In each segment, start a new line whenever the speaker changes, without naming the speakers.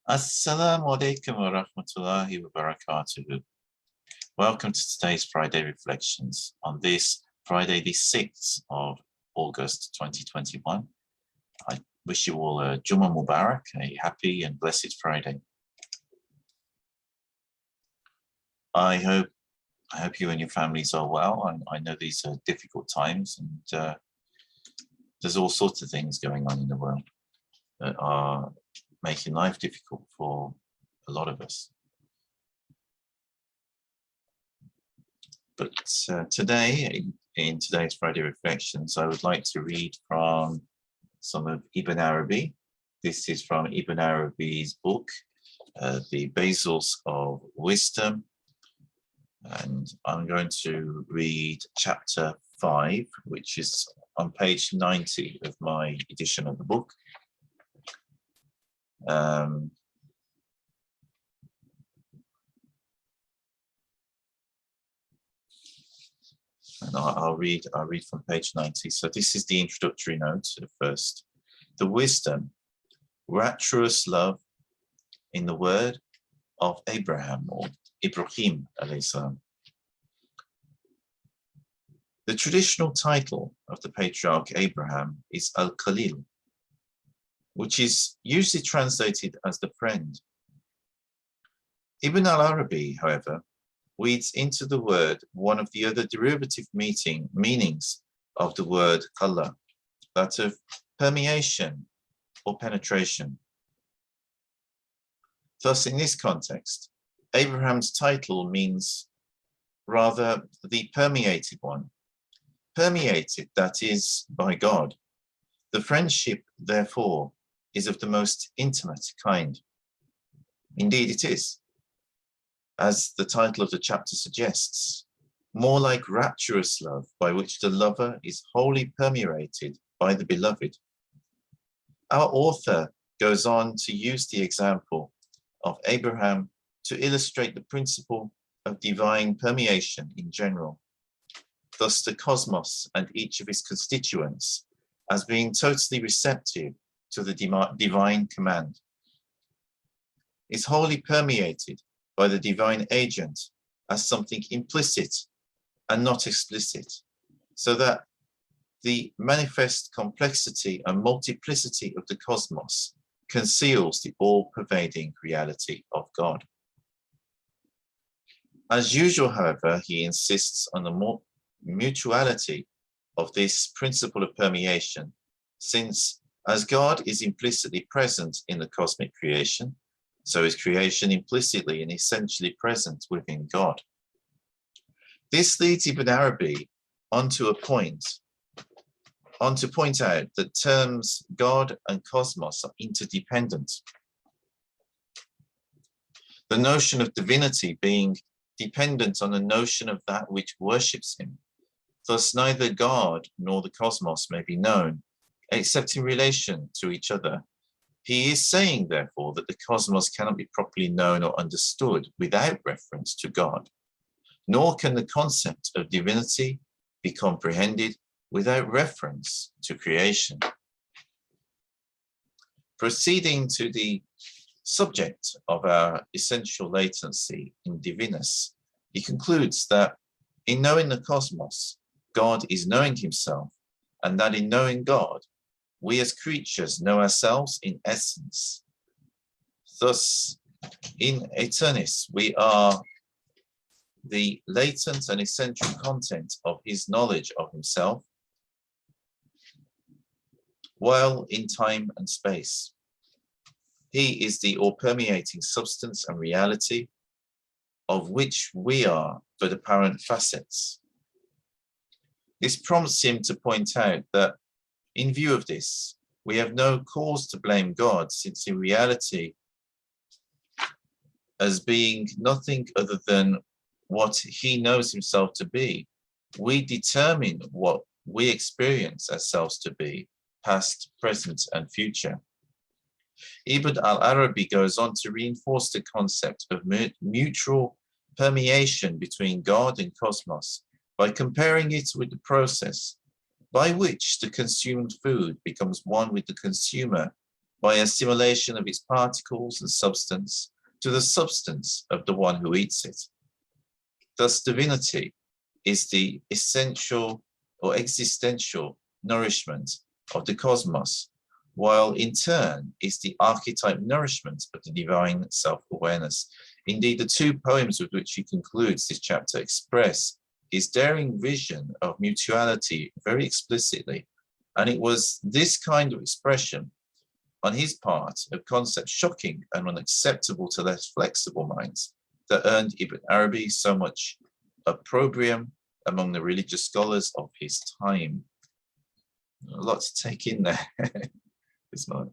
Assalamu alaikum wa rahmatullahi wa barakatuh. Welcome to today's Friday Reflections on this Friday, the 6th of August 2021. I wish you all a Jummah Mubarak, a happy and blessed Friday. I hope you and your families are well. And I know these are difficult times, and there's all sorts of things going on in the world that are making life difficult for a lot of us. But today, in today's Friday Reflections, I would like to read from some of Ibn Arabi. This is from Ibn Arabi's book, the Bezels of Wisdom. And I'm going to read chapter 5, which is on page 90 of my edition of the book. And I'll read from page 90. So this is the introductory note first. The wisdom, rapturous love in the word of Abraham, or Ibrahim alayhi salam. The traditional title of the patriarch Abraham is Al-Khalil, which is usually translated as the friend. Ibn al-Arabi, however, weeds into the word one of the other derivative meanings of the word Allah, that of permeation or penetration. Thus, in this context, Abraham's title means rather the permeated one. Permeated, that is, by God. The friendship, therefore, is of the most intimate kind. Indeed, it is, as the title of the chapter suggests, more like rapturous love, by which the lover is wholly permeated by the beloved. Our author goes on to use the example of Abraham to illustrate the principle of divine permeation in general, thus the cosmos and each of its constituents as being totally receptive to the divine command, is wholly permeated by the divine agent as something implicit and not explicit, so that the manifest complexity and multiplicity of the cosmos conceals the all-pervading reality of God. As usual, however, he insists on the mutuality of this principle of permeation, since as God is implicitly present in the cosmic creation, so is creation implicitly and essentially present within God. This leads Ibn Arabi on to point out that terms God and cosmos are interdependent. The notion of divinity being dependent on the notion of that which worships him. Thus, neither God nor the cosmos may be known except in relation to each other. He is saying, therefore, that the cosmos cannot be properly known or understood without reference to God, nor can the concept of divinity be comprehended without reference to creation. Proceeding to the subject of our essential latency in divinus, he concludes that in knowing the cosmos, God is knowing himself, and that in knowing God, we as creatures know ourselves in essence. Thus, in eternis, we are the latent and essential content of his knowledge of himself, while in time and space. He is the all-permeating substance and reality of which we are but apparent facets. This prompts him to point out that in view of this, we have no cause to blame God, since in reality, as being nothing other than what he knows himself to be, we determine what we experience ourselves to be, past, present, and future. Ibn al-Arabi goes on to reinforce the concept of mutual permeation between God and cosmos by comparing it with the process by which the consumed food becomes one with the consumer by assimilation of its particles and substance to the substance of the one who eats it. Thus, divinity is the essential or existential nourishment of the cosmos, while in turn is the archetype nourishment of the divine self-awareness. Indeed, the two poems with which he concludes this chapter express his daring vision of mutuality very explicitly. And it was this kind of expression on his part of concepts shocking and unacceptable to less flexible minds that earned Ibn Arabi so much opprobrium among the religious scholars of his time. A lot to take in there this morning.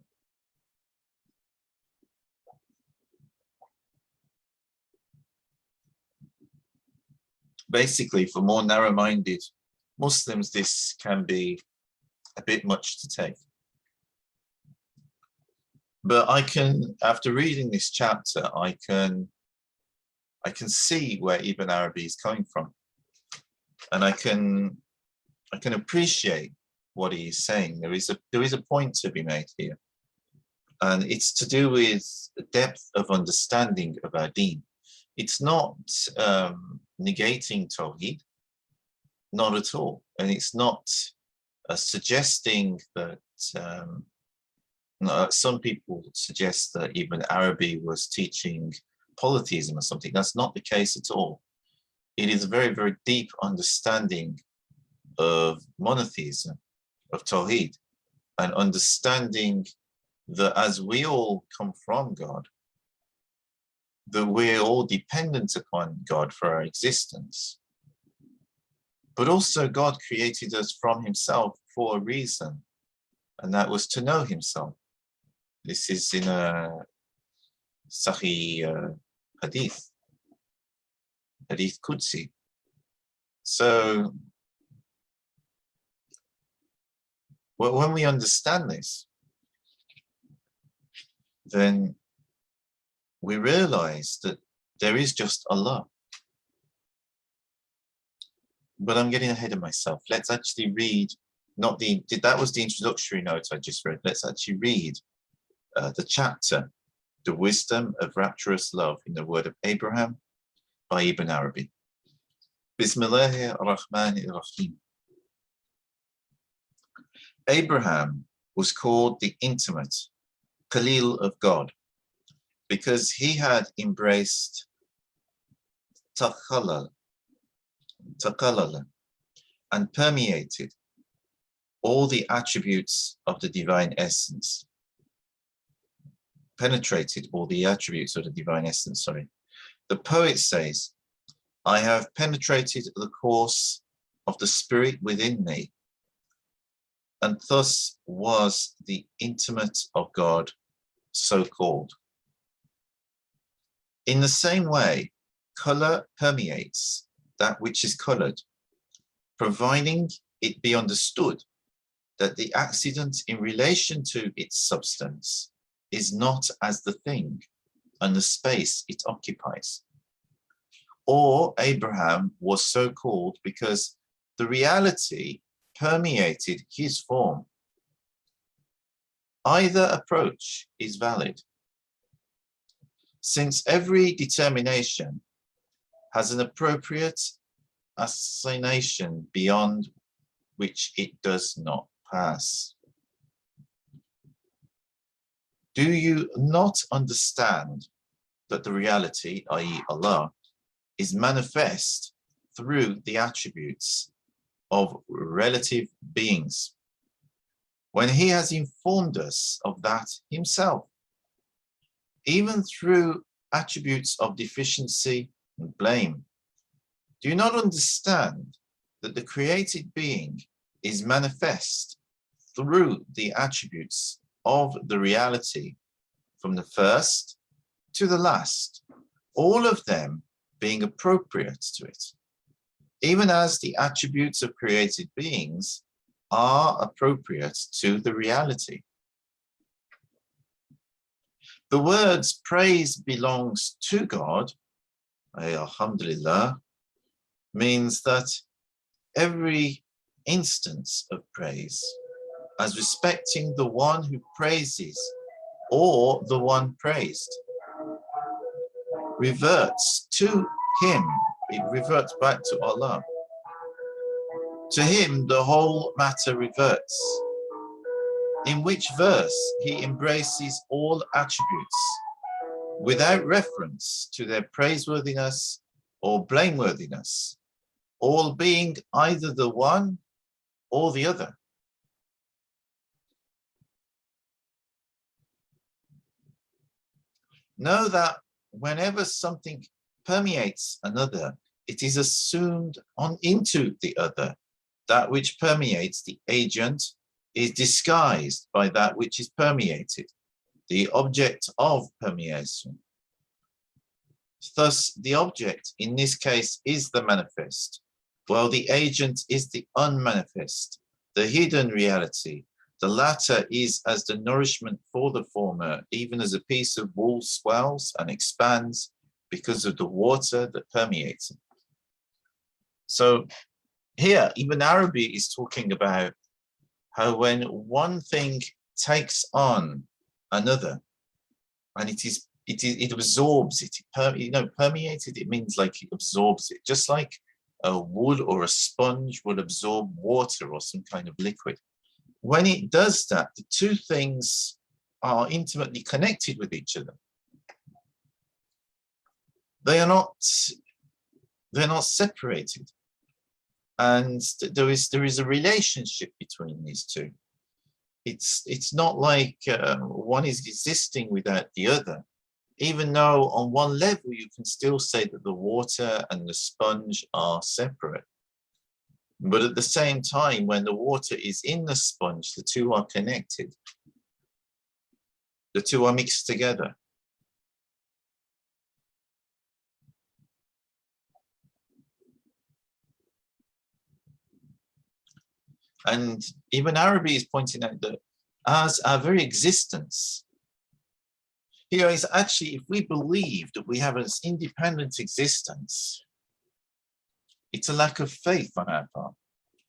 Basically, for more narrow-minded Muslims, this can be a bit much to take. But I can, after reading this chapter, I can see where Ibn Arabi is coming from, and I can appreciate what he is saying. There is a point to be made here, and it's to do with the depth of understanding of our deen. It's not negating Tawheed, not at all, and it's not suggesting that. Some people suggest that Ibn Arabi was teaching polytheism or something. That's not the case at all. It is a very, very deep understanding of monotheism, of Tawheed, and understanding that as we all come from God, that we're all dependent upon God for our existence. But also God created us from himself for a reason, and that was to know himself. This is in a Sahih Hadith Qudsi. So when we understand this, then we realize that there is just Allah. But I'm getting ahead of myself. Let's actually read, that was the introductory note I just read. Let's actually read the chapter, The Wisdom of Rapturous Love in the Word of Abraham by Ibn Arabi. Bismillahir Rahmanir Rahim. Abraham was called the intimate Khalil of God because he had embraced taqallala and permeated all the attributes of the divine essence. Penetrated all the attributes of the divine essence, sorry. The poet says, I have penetrated the course of the spirit within me, and thus was the intimate of God so called. In the same way, color permeates that which is colored, providing it be understood that the accident in relation to its substance is not as the thing and the space it occupies. Or Abraham was so called because the reality permeated his form. Either approach is valid, since every determination has an appropriate assignation beyond which it does not pass. Do you not understand that the reality, i.e. Allah, is manifest through the attributes of relative beings, when he has informed us of that himself, even through attributes of deficiency and blame? Do you not understand that the created being is manifest through the attributes of the reality from the first to the last, all of them being appropriate to it, even as the attributes of created beings are appropriate to the reality? The words praise belongs to God, alhamdulillah, means that every instance of praise as respecting the one who praises or the one praised, reverts to him. It reverts back to Allah. To him, the whole matter reverts. In which verse he embraces all attributes without reference to their praiseworthiness or blameworthiness, all being either the one or the other. Know that whenever something permeates another, it is assumed into the other. That which permeates the agent is disguised by that which is permeated, the object of permeation. Thus, the object in this case is the manifest, while the agent is the unmanifest, the hidden reality. The latter is as the nourishment for the former, even as a piece of wool swells and expands because of the water that permeates it. So here, Ibn Arabi is talking about how when one thing takes on another, and it absorbs it, permeated, it means like it absorbs it, just like a wood or a sponge would absorb water or some kind of liquid. When it does that, the two things are intimately connected with each other. They're not separated. And there is a relationship between these two. It's not like one is existing without the other, even though on one level you can still say that the water and the sponge are separate. But at the same time, when the water is in the sponge, the two are connected. The two are mixed together. And Ibn Arabi is pointing out that as our very existence, here is actually, if we believe that we have an independent existence, it's a lack of faith on our part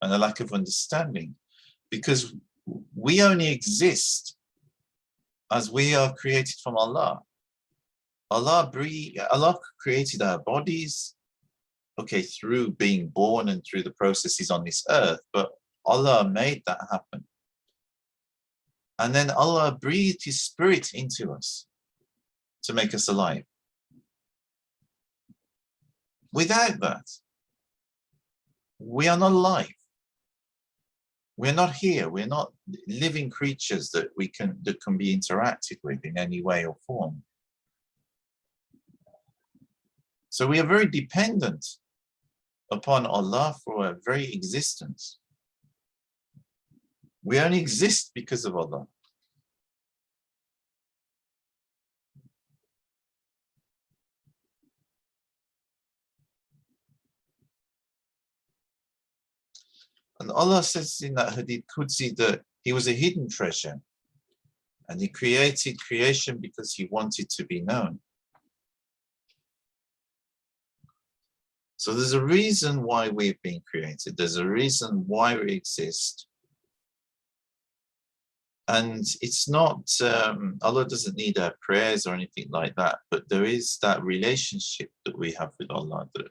and a lack of understanding, because we only exist as we are created from Allah. Allah created our bodies, okay, through being born and through the processes on this earth, but Allah made that happen. And then Allah breathed His Spirit into us to make us alive. Without that, we are not alive. We're not here. We're not living creatures that can be interacted with in any way or form. So we are very dependent upon Allah for our very existence. We only exist because of Allah. And Allah says in that Hadith Qudsi that He was a hidden treasure and He created creation because He wanted to be known. So there's a reason why we've been created. There's a reason why we exist. And it's not, Allah doesn't need our prayers or anything like that, but there is that relationship that we have with Allah, that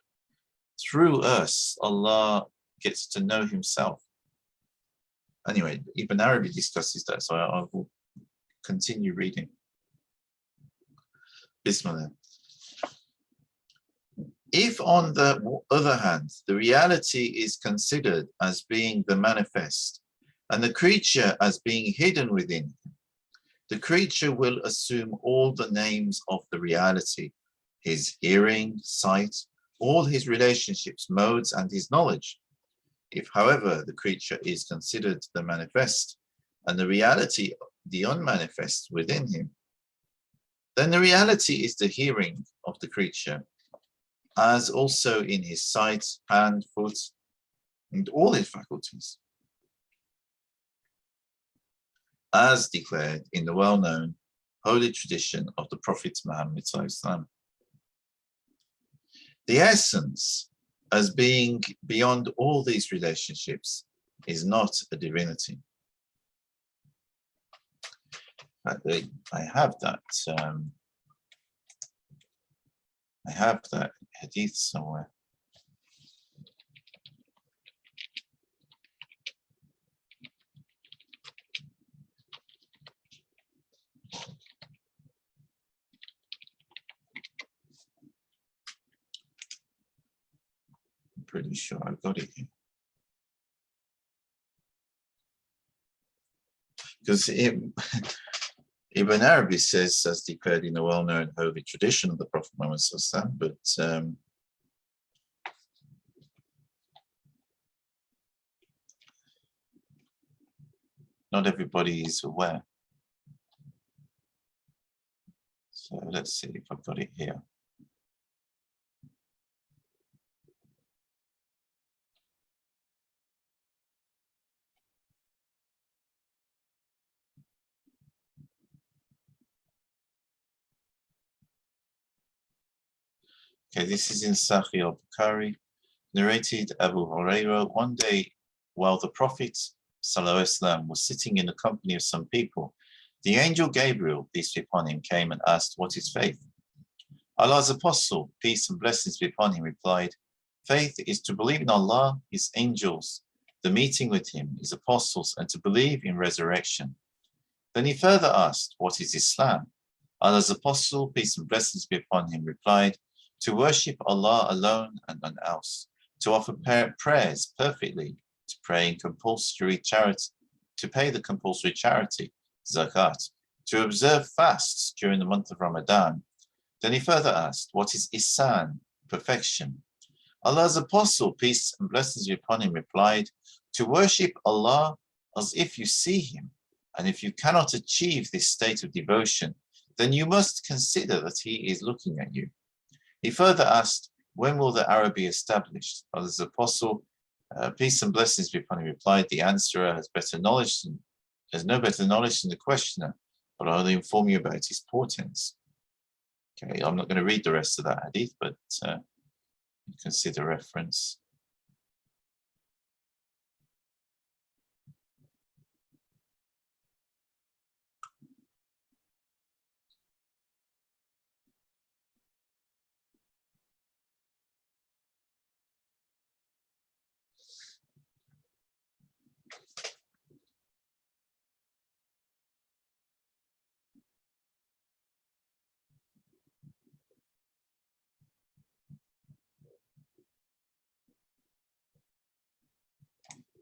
through us, Allah gets to know Himself. Anyway, Ibn Arabi discusses that, so I will continue reading. Bismillah. If, on the other hand, the reality is considered as being the manifest, and the creature as being hidden within him, the creature will assume all the names of the reality, his hearing, sight, all his relationships, modes, and his knowledge. If, however, the creature is considered the manifest, and the reality the unmanifest within him, then the reality is the hearing of the creature, as also in his sight, hand, foot, and all his faculties, as declared in the well-known holy tradition of the Prophet Muhammad Tsany Qudsi. The essence, as being beyond all these relationships, is not a divinity. I have that. I have that hadith somewhere. I'm pretty sure I've got it here. Because Ibn Arabi says, as declared in the well-known holy tradition of the Prophet Muhammad Sallallahu Alaihi Wasallam, but not everybody is aware. So let's see if I've got it here. Okay, this is in Sahih al-Bukhari, narrated Abu Hurairah. One day, while the Prophet ﷺ was sitting in the company of some people, the angel Gabriel, peace be upon him, came and asked, "What is faith?" Allah's apostle, peace and blessings be upon him, replied, "Faith is to believe in Allah, His angels, the meeting with Him, His apostles, and to believe in resurrection." Then he further asked, "What is Islam?" Allah's apostle, peace and blessings be upon him, replied, "To worship Allah alone and none else, to offer prayers perfectly, to pray in compulsory charity, to pay the compulsory charity, zakat, to observe fasts during the month of Ramadan." Then he further asked, "What is ihsan, perfection?" Allah's apostle, peace and blessings be upon him, replied, "To worship Allah as if you see Him, and if you cannot achieve this state of devotion, then you must consider that He is looking at you." He further asked, "When will the Arabi be established?" Allah's apostle, peace and blessings be upon him, replied, "The answerer has no better knowledge than the questioner, but I'll inform you about his portents." Okay, I'm not going to read the rest of that hadith, but you can see the reference.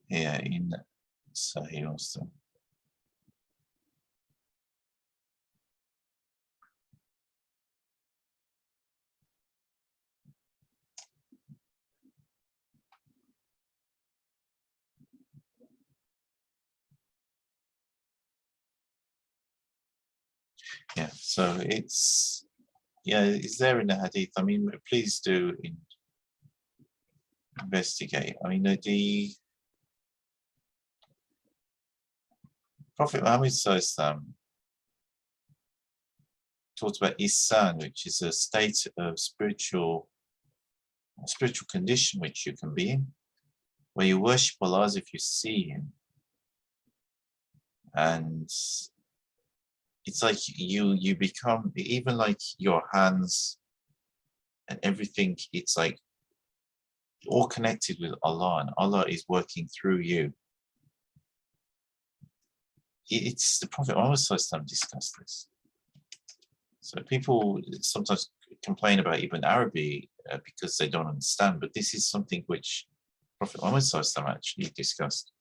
Here in Sahih Muslim. Yeah, so it's there in the hadith. I mean, please do investigate. I mean, the Prophet Muhammad talked about ihsan, which is a state of spiritual condition which you can be in, where you worship Allah as if you see Him, and it's like you become, even like your hands and everything, it's like all connected with Allah, and Allah is working through you. It's the Prophet Muhammad discussed this. So people sometimes complain about Ibn Arabi because they don't understand, but this is something which Prophet Muhammad actually discussed.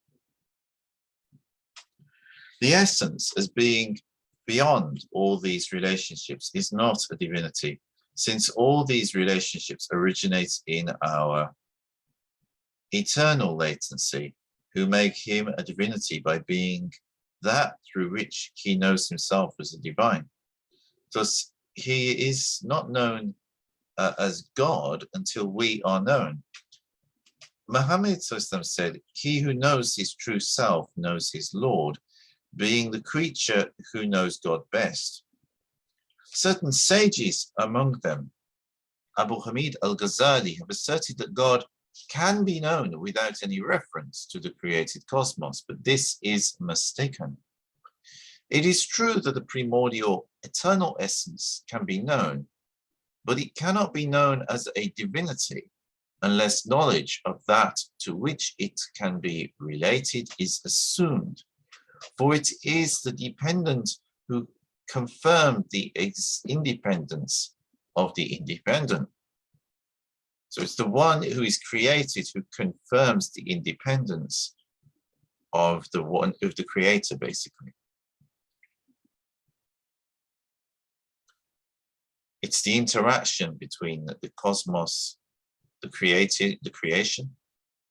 The essence as being beyond all these relationships is not a divinity, since all these relationships originate in our eternal latency, who make him a divinity by being that through which he knows himself as a divine. Thus, he is not known as God until we are known. Muhammad said, "He who knows his true self knows his Lord, being the creature who knows God best." Certain sages, among them Abu Hamid al-Ghazali, have asserted that God can be known without any reference to the created cosmos, but this is mistaken. It is true that the primordial eternal essence can be known, but it cannot be known as a divinity unless knowledge of that to which it can be related is assumed. For it is the dependent who confirmed the independence of the independent. So it's the one who is created who confirms the independence of the one, of the creator, basically. It's the interaction between the cosmos, the creation,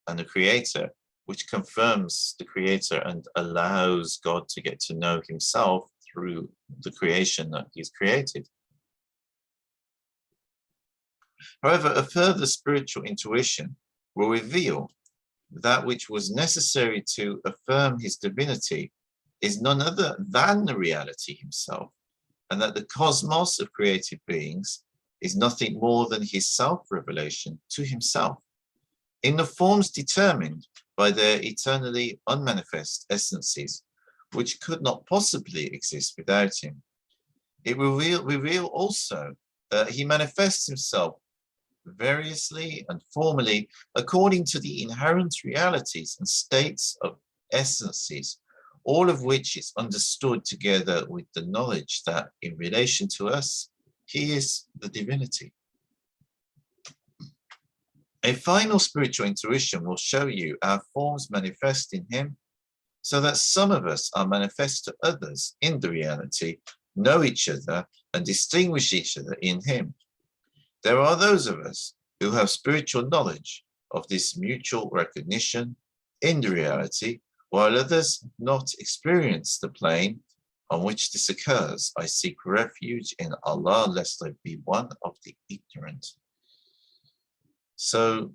and the creator, which confirms the creator and allows God to get to know himself through the creation that he's created. However, a further spiritual intuition will reveal that which was necessary to affirm his divinity is none other than the reality himself, and that the cosmos of created beings is nothing more than his self-revelation to himself, in the forms determined by their eternally unmanifest essences, which could not possibly exist without him. It will reveal also that he manifests himself variously and formally according to the inherent realities and states of essences, all of which is understood together with the knowledge that in relation to us, he is the divinity. A final spiritual intuition will show you our forms manifest in him, so that some of us are manifest to others in the reality, know each other, and distinguish each other in him. There are those of us who have spiritual knowledge of this mutual recognition in the reality, while others not experience the plane on which this occurs. I seek refuge in Allah, lest I be one of the ignorant. So,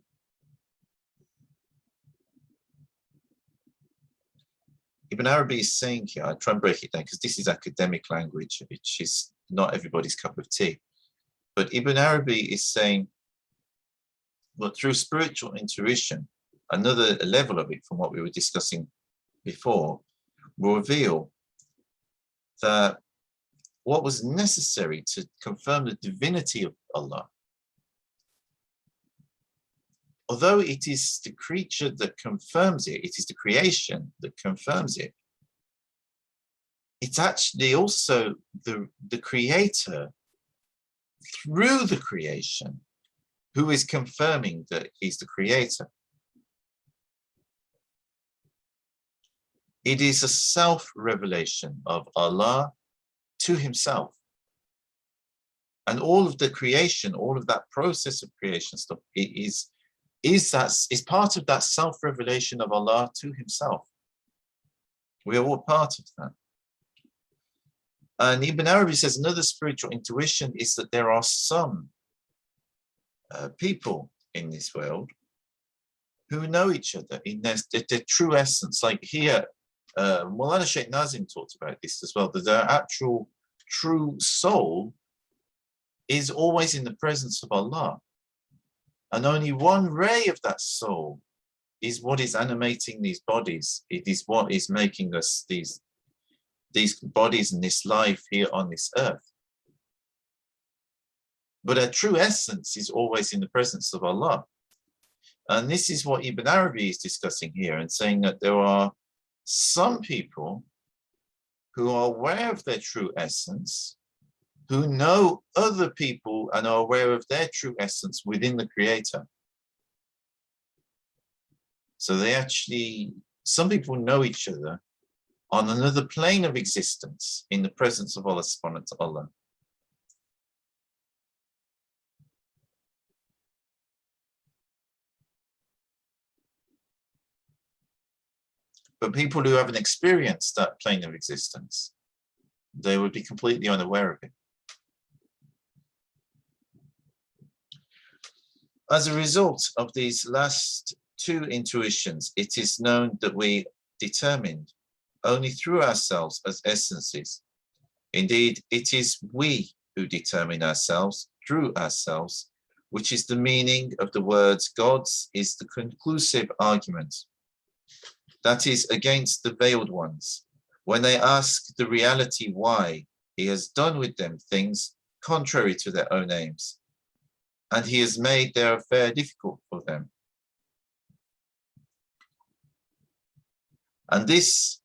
Ibn Arabi is saying here, I try and break it down because this is academic language, which is not everybody's cup of tea. But Ibn Arabi is saying, well, through spiritual intuition, another level of it from what we were discussing before, will reveal that what was necessary to confirm the divinity of Allah, although it is the creature that confirms it, it is the creation that confirms it, it's actually also the creator through the creation who is confirming that he's the creator. It is a self-revelation of Allah to himself. And all of the creation, all of that process of creation stuff, is part of that self-revelation of Allah to himself. We are all part of that. And Ibn Arabi says another spiritual intuition is that there are some people in this world who know each other in their true essence. Like here, Maulana Sheikh Nazim talked about this as well, that their actual true soul is always in the presence of Allah. And only one ray of that soul is what is animating these bodies. It is what is making us these bodies and this life here on this earth. But our true essence is always in the presence of Allah. And this is what Ibn Arabi is discussing here and saying that there are some people who are aware of their true essence, who know other people and are aware of their true essence within the Creator. So some people know each other on another plane of existence in the presence of Allah subhanahu wa ta'ala. But people who haven't experienced that plane of existence, they would be completely unaware of it. As a result of these last two intuitions, it is known that we determined only through ourselves as essences. Indeed, it is we who determine ourselves through ourselves, which is the meaning of the words God's is the conclusive argument. That is against the veiled ones, when they ask the reality why, he has done with them things contrary to their own aims, and he has made their affair difficult for them. And this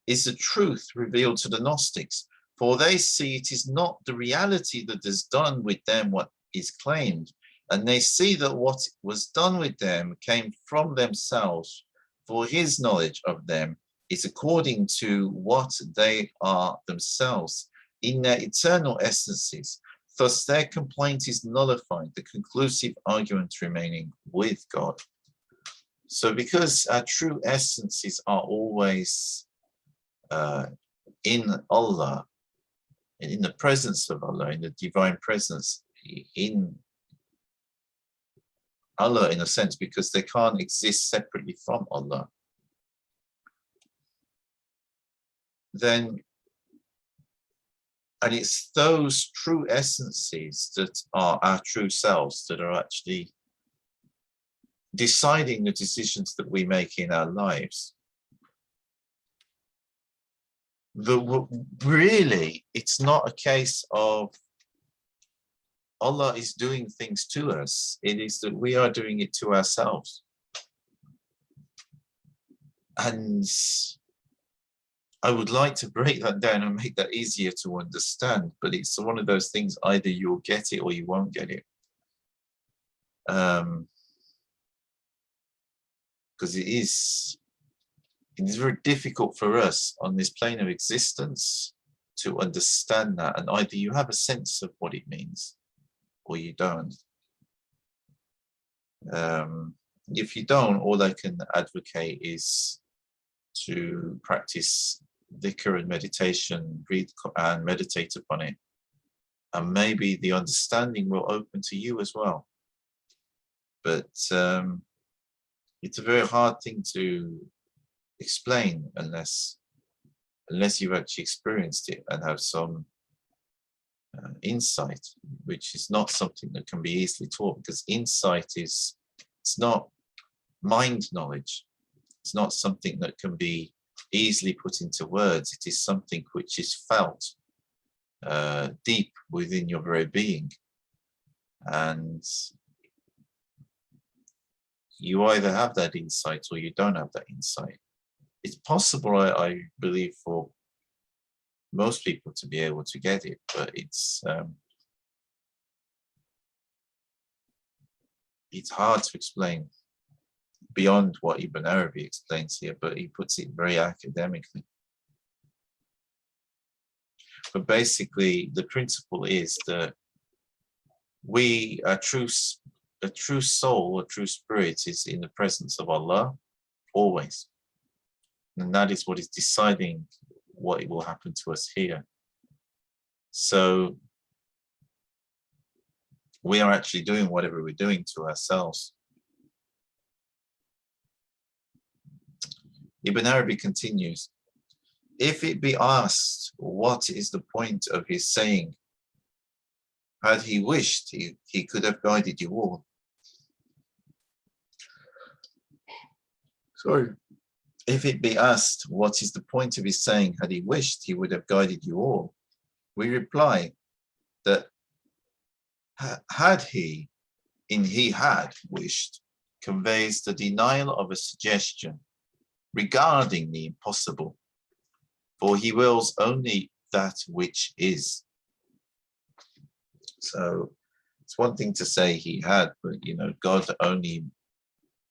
is the truth revealed to the Gnostics, for they see it is not the reality that has done with them what is claimed, and they see that what was done with them came from themselves, for his knowledge of them is according to what they are themselves in their eternal essences. Thus their complaint is nullified, the conclusive argument remaining with God. So because our true essences are always in Allah, in the presence of Allah, in the divine presence, in Allah in a sense, because they can't exist separately from Allah, then, and it's those true essences that are our true selves that are actually deciding the decisions that we make in our lives. Really, it's not a case of Allah is doing things to us. It is that we are doing it to ourselves. And I would like to break that down and make that easier to understand, but it's one of those things, either you'll get it or you won't get it. Because it is very difficult for us on this plane of existence to understand that, and either you have a sense of what it means or you don't. If you don't, all I can advocate is to practice dhikr and meditation, read and meditate upon it, and maybe the understanding will open to you as well. But it's a very hard thing to explain unless you've actually experienced it and have some insight, which is not something that can be easily taught, because insight it's not mind knowledge. It's not something that can be easily put into words. It is something which is felt deep within your very being, and you either have that insight or you don't have that insight. It's possible, I believe, for most people to be able to get it, but it's hard to explain beyond what Ibn Arabi explains here, but he puts it very academically. But basically, the principle is that a true soul, a true spirit is in the presence of Allah always. And that is what is deciding what will happen to us here. So we are actually doing whatever we're doing to ourselves. Ibn Arabi continues, if it be asked, what is the point of his saying, had he wished, he could have guided you all. Sorry. If it be asked, what is the point of his saying, had he wished, he would have guided you all, we reply that had he had wished, conveys the denial of a suggestion regarding the impossible, for he wills only that which is. So it's one thing to say he had, but God only,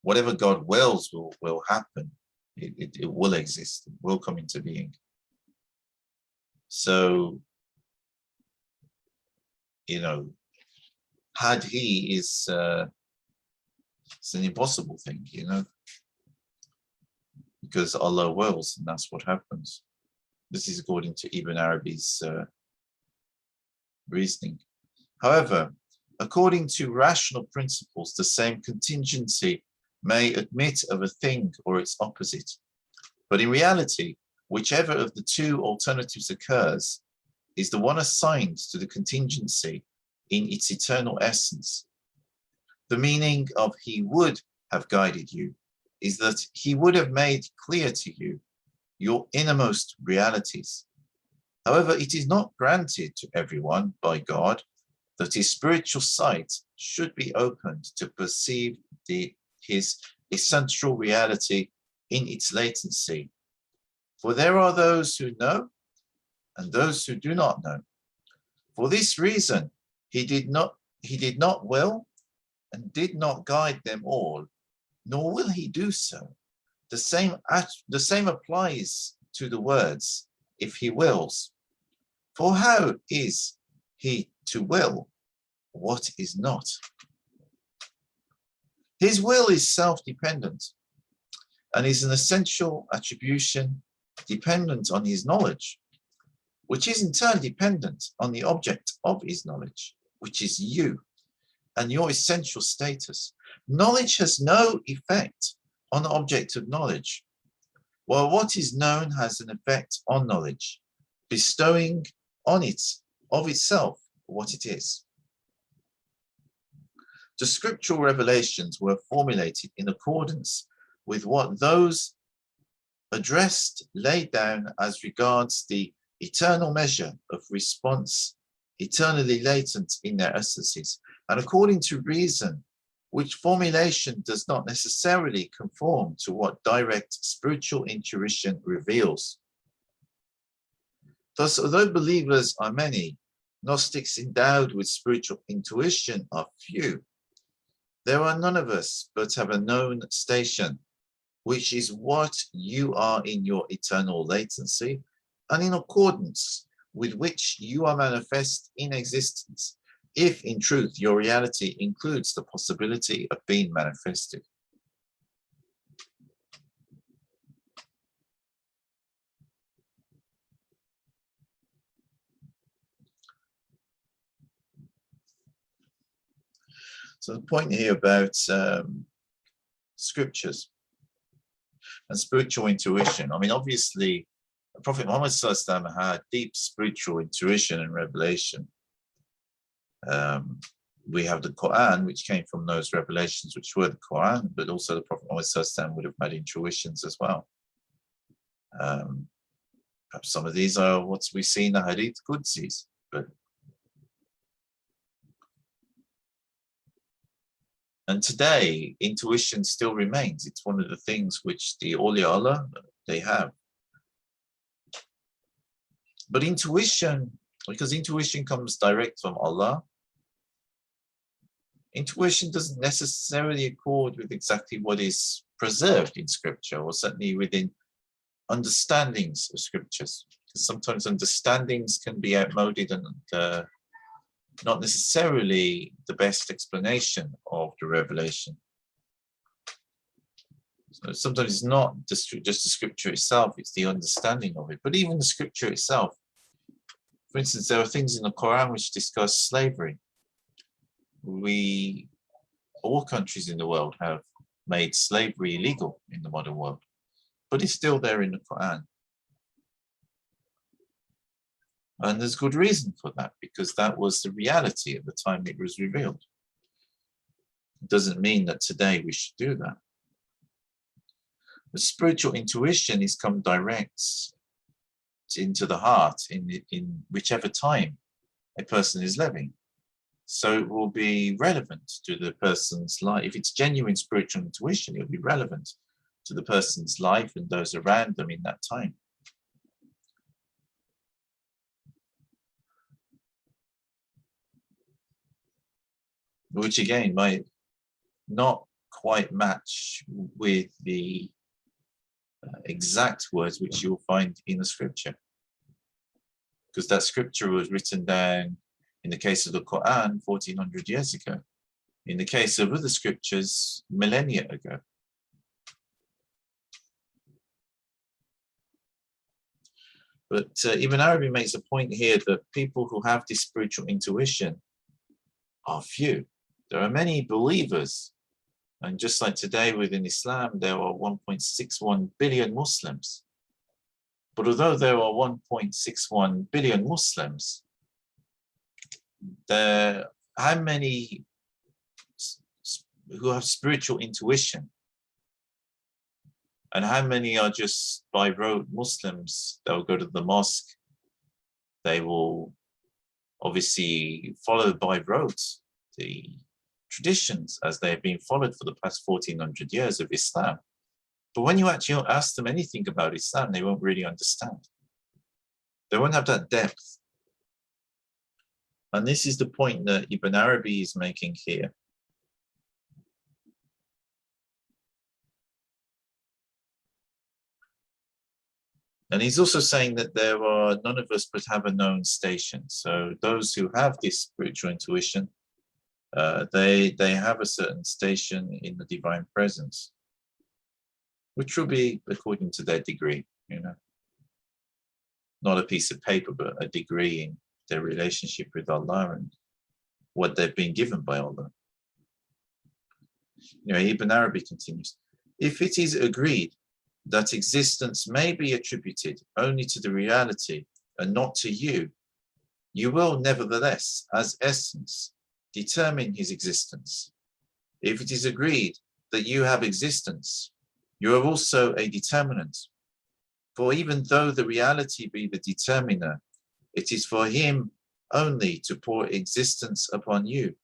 whatever God wills will happen. It will exist, it will come into being. So, had he is it's an impossible thing, because Allah wills, and that's what happens. This is according to Ibn Arabi's reasoning. However, according to rational principles, the same contingency may admit of a thing or its opposite. But in reality, whichever of the two alternatives occurs is the one assigned to the contingency in its eternal essence. The meaning of he would have guided you is that he would have made clear to you your innermost realities. However, it is not granted to everyone by God that his spiritual sight should be opened to perceive his essential reality in its latency. For there are those who know and those who do not know. For this reason, he did not will and did not guide them all, nor will he do so. The same applies to the words, if he wills. For how is he to will what is not? His will is self-dependent and is an essential attribution dependent on his knowledge, which is in turn dependent on the object of his knowledge, which is you and your essential status. Knowledge has no effect on the object of knowledge, while what is known has an effect on knowledge, bestowing on it of itself what it is. The scriptural revelations were formulated in accordance with what those addressed laid down as regards the eternal measure of response, eternally latent in their essences, and according to reason, which formulation does not necessarily conform to what direct spiritual intuition reveals. Thus, although believers are many, Gnostics endowed with spiritual intuition are few. There are none of us but have a known station, which is what you are in your eternal latency, and in accordance with which you are manifest in existence, if in truth your reality includes the possibility of being manifested. So the point here about scriptures and spiritual intuition. I mean, obviously, Prophet Muhammad had deep spiritual intuition and revelation. We have the Quran, which came from those revelations, which were the Quran, but also the Prophet Muhammad would have had intuitions as well. Perhaps some of these are what we see in the Hadith Qudsis, but and today, intuition still remains. It's one of the things which the awliya Allah, they have. But intuition, because intuition comes direct from Allah, intuition doesn't necessarily accord with exactly what is preserved in scripture, or certainly within understandings of scriptures. Because sometimes understandings can be outmoded and not necessarily the best explanation of the revelation. So sometimes it's not just the scripture itself, it's the understanding of it. But even the scripture itself, for instance, there are things in the Quran which discuss slavery. All countries in the world have made slavery illegal in the modern world, but it's still there in the Quran. And there's good reason for that, because that was the reality at the time it was revealed. It doesn't mean that today we should do that. The spiritual intuition is come direct into the heart in whichever time a person is living. So it will be relevant to the person's life. If it's genuine spiritual intuition, it will be relevant to the person's life and those around them in that time. Which again might not quite match with the exact words which you'll find in the scripture. Because that scripture was written down, in the case of the Quran, 1400 years ago. In the case of other scriptures, millennia ago. But Ibn Arabi makes a point here that people who have this spiritual intuition are few. There are many believers, and just like today within Islam, there are 1.61 billion Muslims. But although there are 1.61 billion Muslims, how many who have spiritual intuition And how many are just by rote Muslims? They'll go to the mosque. They will obviously follow by rote the traditions as they have been followed for the past 1400 years of Islam. But when you actually ask them anything about Islam, they won't really understand. They won't have that depth. And this is the point that Ibn Arabi is making here. And he's also saying that there are none of us but have a known station. So those who have this spiritual intuition, they have a certain station in the divine presence, which will be according to their degree, you know, not a piece of paper, but a degree in their relationship with Allah and what they've been given by Allah. You know, Ibn Arabi continues, if it is agreed that existence may be attributed only to the reality and not to you, you will nevertheless, as essence, determine his existence. If it is agreed that you have existence, you are also a determinant. For even though the reality be the determiner, it is for him only to pour existence upon you,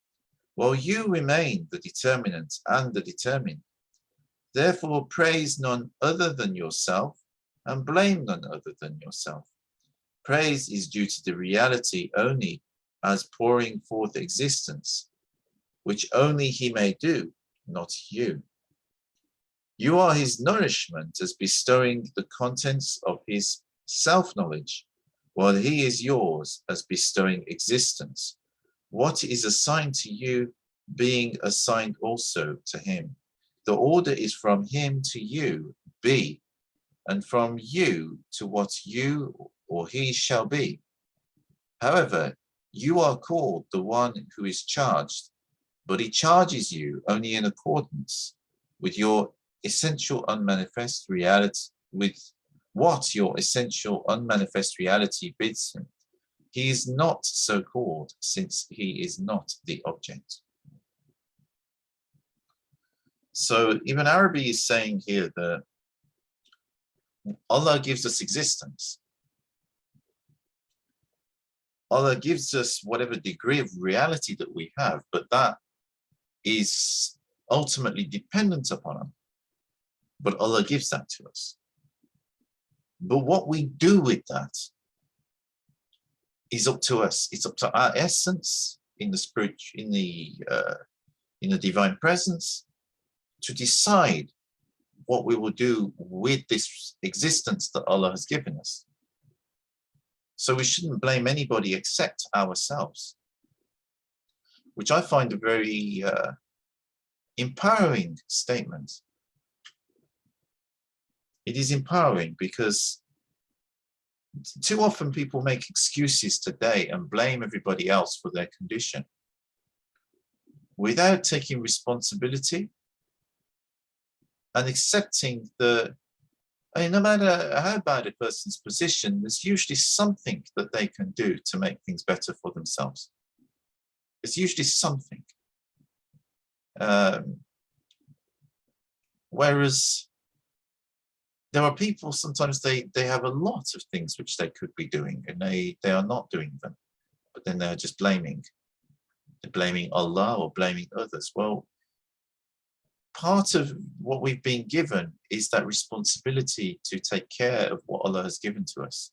while you remain the determinant and the determined. Therefore, praise none other than yourself and blame none other than yourself. Praise is due to the reality only as pouring forth existence, which only he may do, not you. You are his nourishment as bestowing the contents of his self-knowledge, while he is yours as bestowing existence. What is assigned to you being assigned also to him. The order is from him to you, be, and from you to what you or he shall be. However, you are called the one who is charged, but he charges you only in accordance with your essential unmanifest reality, with what your essential unmanifest reality bids him. He is not so called since he is not the object. So Ibn Arabi is saying here that Allah gives us existence. Allah gives us whatever degree of reality that we have, but that is ultimately dependent upon him. But Allah gives that to us. But what we do with that is up to us. It's up to our essence in the spirit, in the divine presence, to decide what we will do with this existence that Allah has given us. So we shouldn't blame anybody except ourselves, which I find a very empowering statement. It is empowering because too often people make excuses today and blame everybody else for their condition without taking responsibility and accepting the, I mean, no matter how bad a person's position, there's usually something that they can do to make things better for themselves. It's usually something. Whereas there are people, sometimes they have a lot of things which they could be doing and they are not doing them, but then they're just blaming. They're blaming Allah or blaming others. Well, part of what we've been given is that responsibility to take care of what Allah has given to us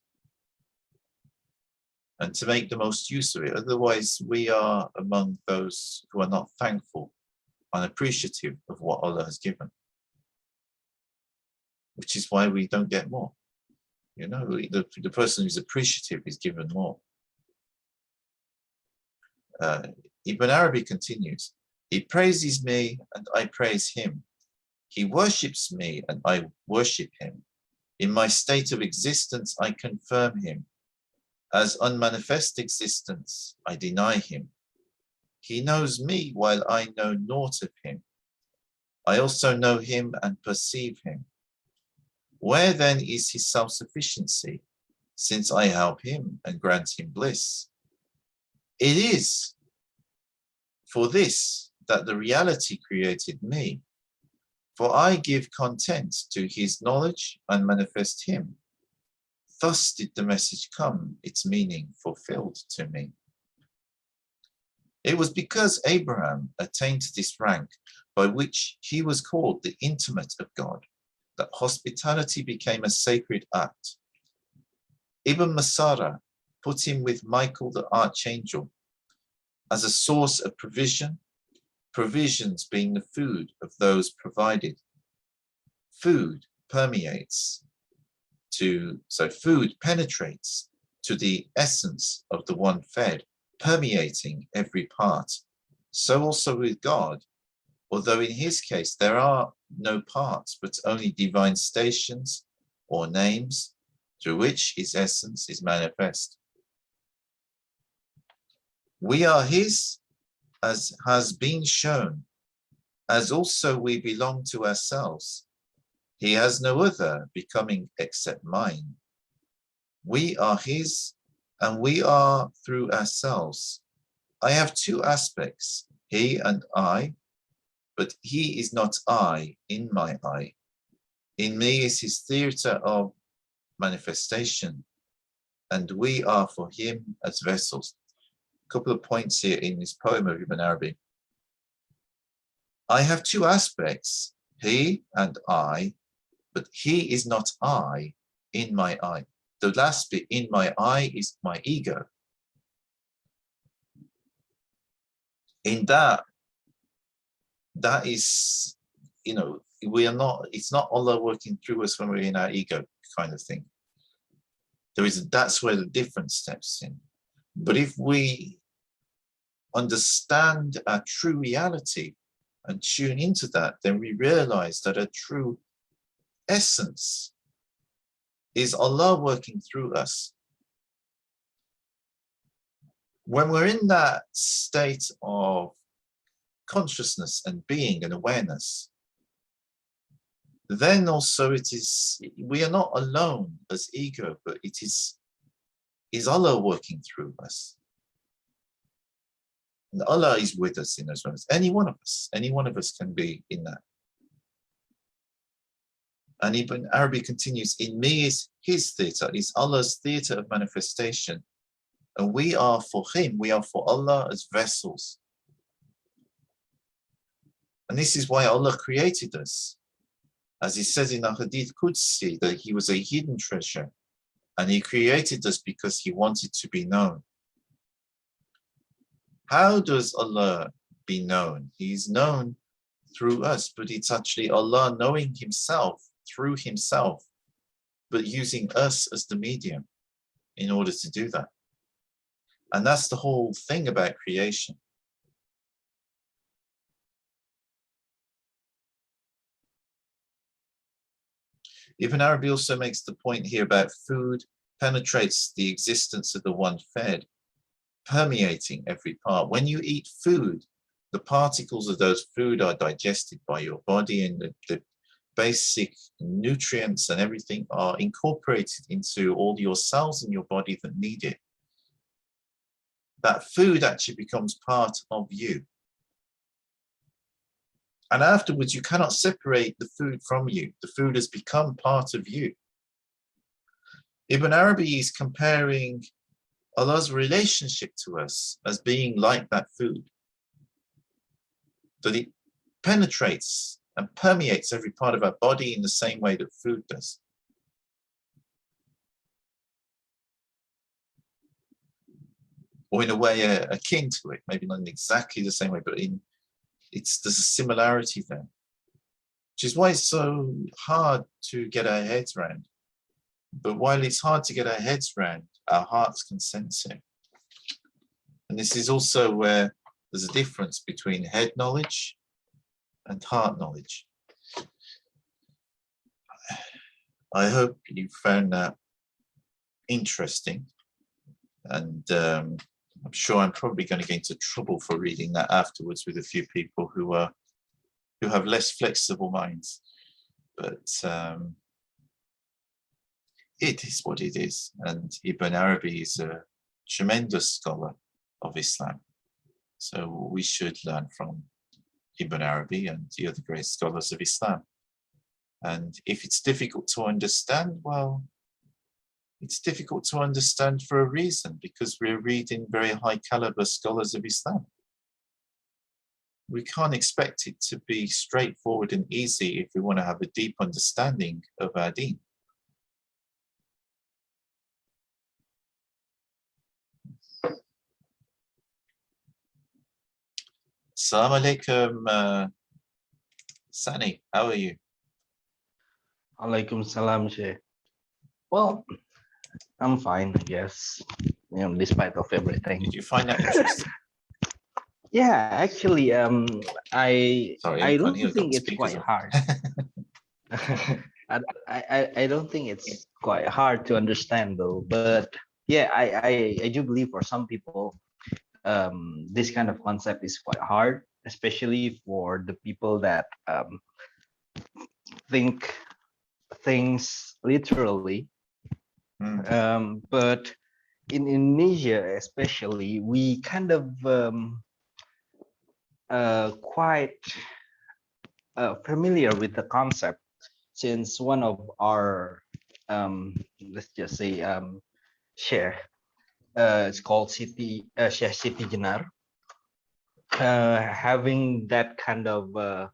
and to make the most use of it. Otherwise, we are among those who are not thankful and appreciative of what Allah has given, which is why we don't get more. You know, the person who's appreciative is given more. Ibn Arabi continues, he praises me and I praise him. He worships me and I worship him. In my state of existence, I confirm him. As unmanifest existence, I deny him. He knows me while I know naught of him. I also know him and perceive him. Where then is his self-sufficiency, since I help him and grant him bliss? It is for this that the reality created me, For I give content to his knowledge and manifest him. Thus did the message come, its meaning fulfilled to me. It was because Abraham attained this rank by which he was called the intimate of God, that hospitality became a sacred act. Ibn Masara put him with Michael the archangel as a source of provision, provisions being the food of those provided. Food permeates food penetrates to the essence of the one fed, permeating every part. So also with God, although in his case there are no parts, but only divine stations or names through which his essence is manifest. We are his, as has been shown, as also we belong to ourselves. He has no other becoming except mine. We are his, and we are through ourselves. I have two aspects, he and I, but he is not I in my I. In me is his theatre of manifestation, and we are for him as vessels. A couple of points here in this poem of Ibn Arabi. I have two aspects, he and I, but he is not I in my I. The last bit, in my I, is my ego. In that is, we are not, it's not Allah working through us when we're in our ego kind of thing. That's where the difference steps in. But if we understand our true reality and tune into that, then we realize that our true essence is Allah working through us. When we're in that state of consciousness and being and awareness, then also we are not alone as ego, but it is Allah working through us. And Allah is with us in those moments. Any one of us can be in that. And Ibn Arabi continues, in me is his theatre, is Allah's theatre of manifestation. And we are for him, we are for Allah as vessels. And this is why Allah created us. As he says in the Hadith Qudsi, that he was a hidden treasure. And he created us because he wanted to be known. How does Allah be known? He is known through us, but it's actually Allah knowing himself through himself, but using us as the medium in order to do that. And that's the whole thing about creation. Ibn Arabi also makes the point here about food penetrates the existence of the one fed, permeating every part. When you eat food, the particles of those food are digested by your body, and the basic nutrients and everything are incorporated into all your cells in your body that need it. That food actually becomes part of you. And afterwards, you cannot separate the food from you. The food has become part of you. Ibn Arabi is comparing Allah's relationship to us as being like that food. That it penetrates and permeates every part of our body in the same way that food does. Or in a way akin to it, maybe not in exactly the same way, but there's a similarity there. Which is why it's so hard to get our heads around. But while it's hard to get our heads around, our hearts can sense it. And this is also where there's a difference between head knowledge and heart knowledge. I hope you found that interesting. And I'm sure I'm probably going to get into trouble for reading that afterwards with a few people who have less flexible minds. But it is what it is. And Ibn Arabi is a tremendous scholar of Islam. So we should learn from Ibn Arabi and the other great scholars of Islam. And if it's difficult to understand, well, it's difficult to understand for a reason, because we're reading very high caliber scholars of Islam. We can't expect it to be straightforward and easy if we want to have a deep understanding of our deen. Salam alaikum, Tsany, how are you?
Alaikum salam, Sheikh. Well, I'm fine, I guess, despite of everything.
Did you find that interesting?
Yeah, actually,
Sorry,
I don't
funny, I've got
think
the
it's
speakers
quite
on.
hard. I don't think it's quite hard to understand though, but yeah, I do believe for some people, this kind of concept is quite hard, especially for the people that think things literally. But in Indonesia, especially, we kind of quite familiar with the concept, since one of our let's just say Sheikh, it's called Sheikh Siti Jenar, having that kind of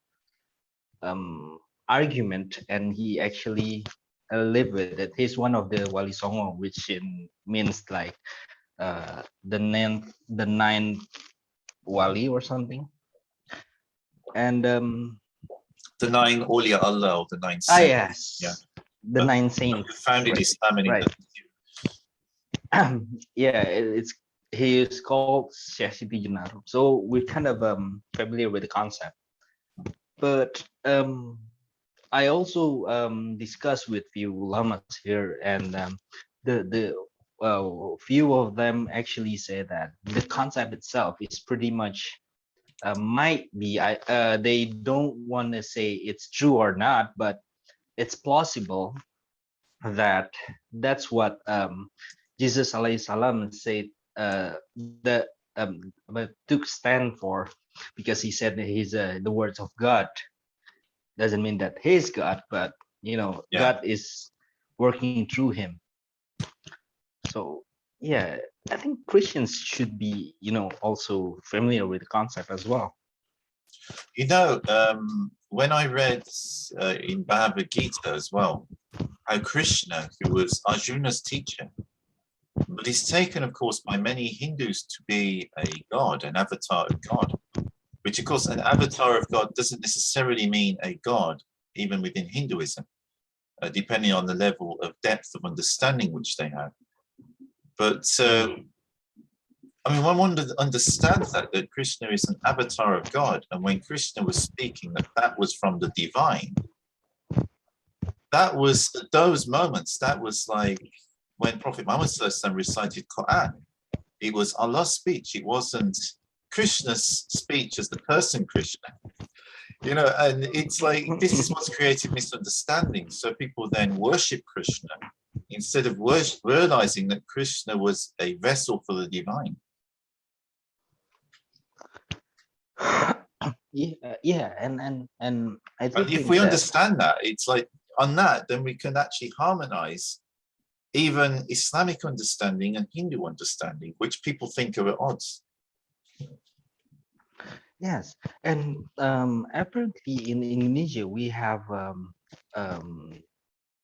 argument, and he actually lived with it. He's one of the Wali Songo, which means like the ninth Wali or something. And
the 9 Awliya Allah, or the 9 saints.
yes,
yeah.
The 9 saints.
Who founded Islam in
right. Yeah, he is called Sheikh Siti Jenar. So we're kind of familiar with the concept. But I also discussed with few ulamas here, and the few of them actually say that the concept itself is pretty much might be they don't want to say it's true or not, but it's plausible that that's what Jesus alayhi salam said that took stand for, because he said that he's the words of God. Doesn't mean that he's God, but God is working through him. So yeah, I think Christians should be also familiar with the concept as well.
When I read in Bhagavad Gita as well, how Krishna, who was Arjuna's teacher, but he's taken, of course, by many Hindus to be a god, an avatar of God, which, of course, an avatar of God doesn't necessarily mean a god, even within Hinduism, depending on the level of depth of understanding which they have. But one understands that Krishna is an avatar of God, and when Krishna was speaking, that was from the divine. That was those moments. That was like when Prophet Muhammad recited Quran. It was Allah's speech. It wasn't Krishna's speech as the person Krishna. And it's like this is what's created misunderstanding. So people then worship Krishna instead of realizing that Krishna was a vessel for the divine.
Yeah, and I
think if we understand that, it's like on that, then we can actually harmonize even Islamic understanding and Hindu understanding, which people think are at odds.
Yes, and apparently in Indonesia we have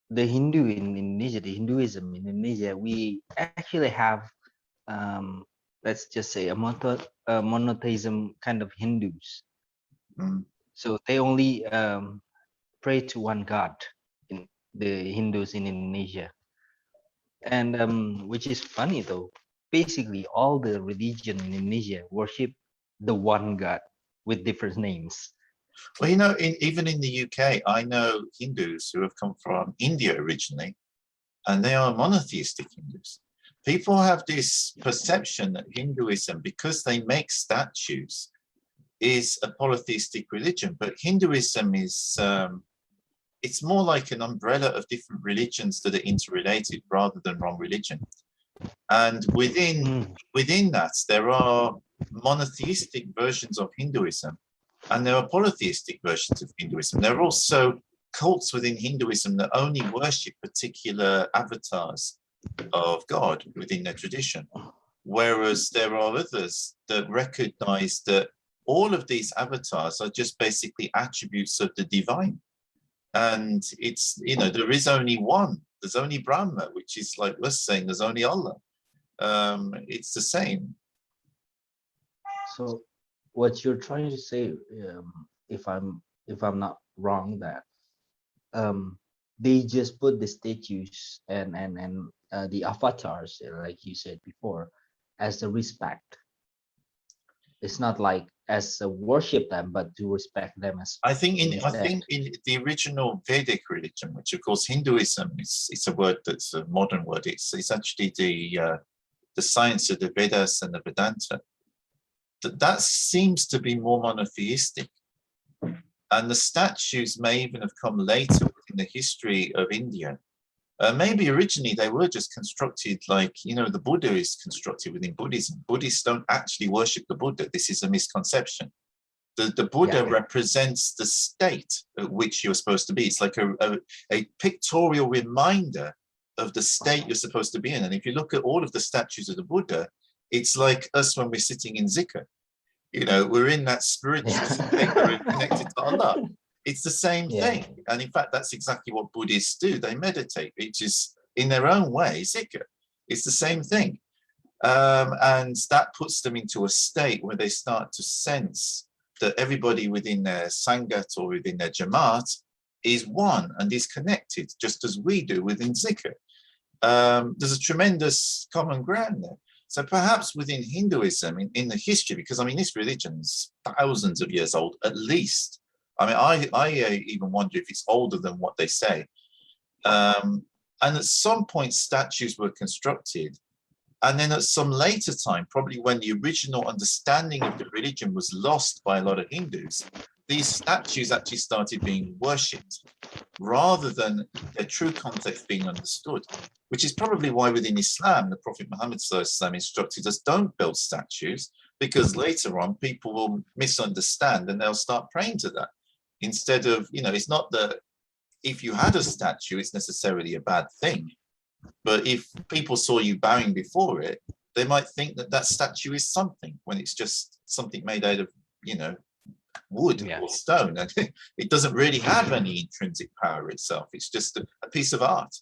the Hindu in Indonesia, the Hinduism in Indonesia. We actually have let's just say a monotheism kind of Hindus. So they only pray to one God, in the Hindus in Indonesia. And which is funny though, basically all the religion in Indonesia worship the one God with different names.
Well, even in the UK, I know Hindus who have come from India originally, and they are monotheistic Hindus. People have this perception that Hinduism, because they make statues, is a polytheistic religion, but Hinduism is it's more like an umbrella of different religions that are interrelated rather than one religion. And within that, there are monotheistic versions of Hinduism, And there are polytheistic versions of Hinduism. There are also cults within Hinduism that only worship particular avatars of God within their tradition, whereas there are others that recognize that all of these avatars are just basically attributes of the divine. And it's, there is only one. There's only Brahma, which is like us saying there's only Allah. It's the same.
So what you're trying to say, if I'm not wrong, that they just put the statues and the avatars, like you said before, as the respect. It's not like as a worship them, but to respect them as.
I think in the original Vedic religion, which of course Hinduism is, it's a word that's a modern word. It's actually the science of the Vedas and the Vedanta. That seems to be more monotheistic. And the statues may even have come later in the history of India. Maybe originally they were just constructed like, the Buddha is constructed within Buddhism. Buddhists don't actually worship the Buddha. This is a misconception. The Buddha represents the state at which you're supposed to be. It's like a pictorial reminder of the state you're supposed to be in. And if you look at all of the statues of the Buddha, it's like us when we're sitting in zikr. We're in that spiritual state, we're connected to Allah. It's the same thing. And in fact, that's exactly what Buddhists do. They meditate, which is in their own way, zikr. It's the same thing. And that puts them into a state where they start to sense that everybody within their sangat or within their jamaat is one and is connected, just as we do within zikr. There's a tremendous common ground there. So perhaps within Hinduism, in the history, because this religion's thousands of years old, at least. I even wonder if it's older than what they say. And at some point, statues were constructed. And then at some later time, probably when the original understanding of the religion was lost by a lot of Hindus, these statues actually started being worshipped rather than their true context being understood, which is probably why within Islam, the Prophet Muhammad instructed us, don't build statues, because later on people will misunderstand and they'll start praying to that. Instead of, it's not that if you had a statue, it's necessarily a bad thing. But if people saw you bowing before it, they might think that that statue is something when it's just something made out of, wood or stone. And it doesn't really have any intrinsic power itself. It's just a piece of art.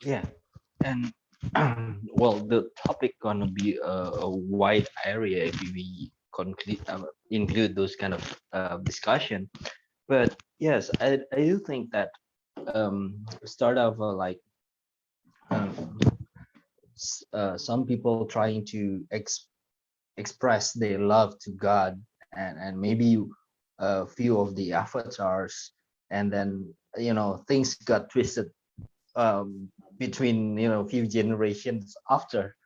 Yeah. And well, the topic gonna be a wide area if we include those kind of discussion. But yes, I do think that start off some people trying to express their love to God, and maybe a few of the avatars, and then things got twisted between few generations after.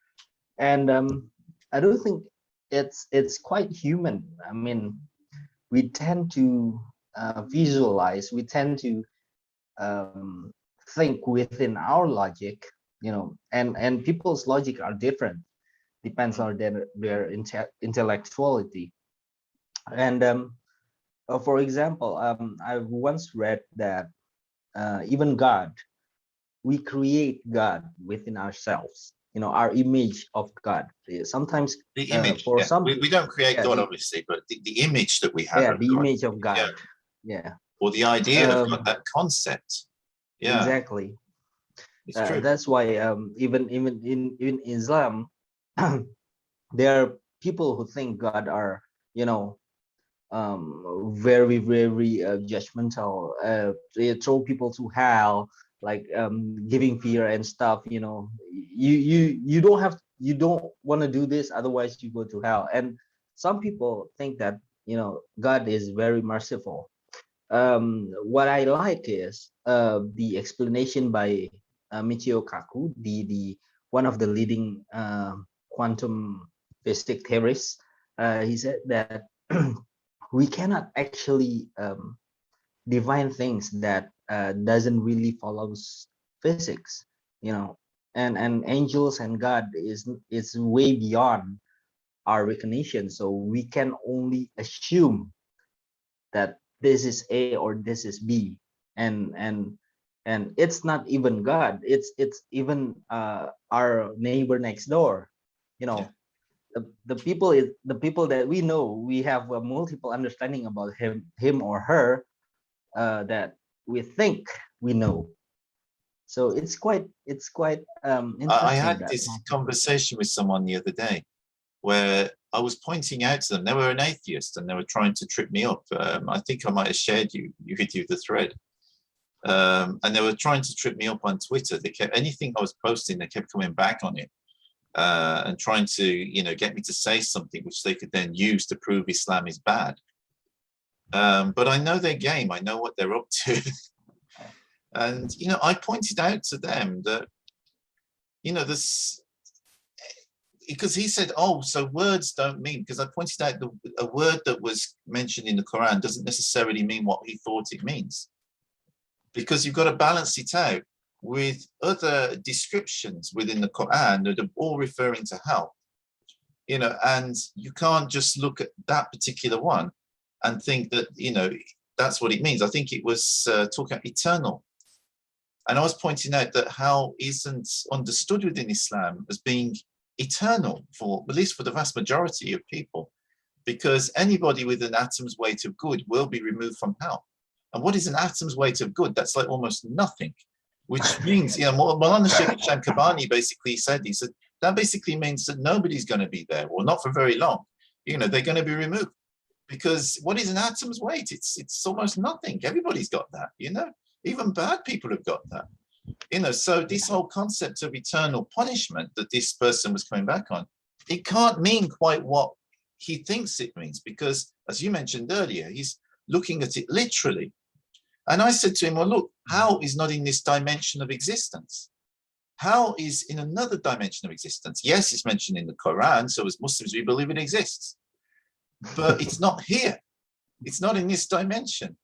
And I do think it's quite human. We tend to visualize, we tend to think within our logic, and people's logic are different, depends on their intellectuality. And for example, I once read that even God, we create God within ourselves, our image of God. Sometimes
the image,
for some
we don't create God, obviously, but the image that we have of
the
God.
image of God,
or the idea of God, that concept.
Exactly.
It's true.
That's why even in Islam, there are people who think God are very judgmental. They throw people to hell, like giving fear and stuff. You don't want to do this, otherwise you go to hell. And some people think that God is very merciful. What I like is the explanation by Michio Kaku, the one of the leading quantum physics theorists. He said that we cannot actually define things that doesn't really follows physics, and angels and God is way beyond our recognition, so we can only assume that this is A or this is B, and it's not even God. It's even our neighbor next door. You know, the people that we know, we have a multiple understanding about him or her that we think we know. So it's quite
I
interesting
had
that.
this conversation with someone the other day where I was pointing out to them, they were an atheist and they were trying to trip me up. I think I might have shared with you the thread. And they were trying to trip me up on Twitter. They kept, anything I was posting, they kept coming back on it and trying to, get me to say something which they could then use to prove Islam is bad. But I know their game. I know what they're up to. And, I pointed out to them that, this, because he said, oh, so words don't mean, because I pointed out a word that was mentioned in the Quran doesn't necessarily mean what he thought it means. Because you've got to balance it out with other descriptions within the Quran that are all referring to hell. And you can't just look at that particular one and think that, that's what it means. I think it was talking about eternal. And I was pointing out that hell isn't understood within Islam as being eternal, for at least for the vast majority of people, because anybody with an atom's weight of good will be removed from hell. And what is an atom's weight of good? That's like almost nothing, which means, Maulana Sheikh Hisham Kabani basically said, he said, that basically means that nobody's going to be there, or not for very long. They're going to be removed. Because what is an atom's weight? It's almost nothing. Everybody's got that, even bad people have got that. So this whole concept of eternal punishment that this person was coming back on, it can't mean quite what he thinks it means, because as you mentioned earlier, he's looking at it literally. And I said to him, well, look, hell is not in this dimension of existence. Hell is in another dimension of existence. Yes, it's mentioned in the Quran, so as Muslims, we believe it exists. But it's not here. It's not in this dimension.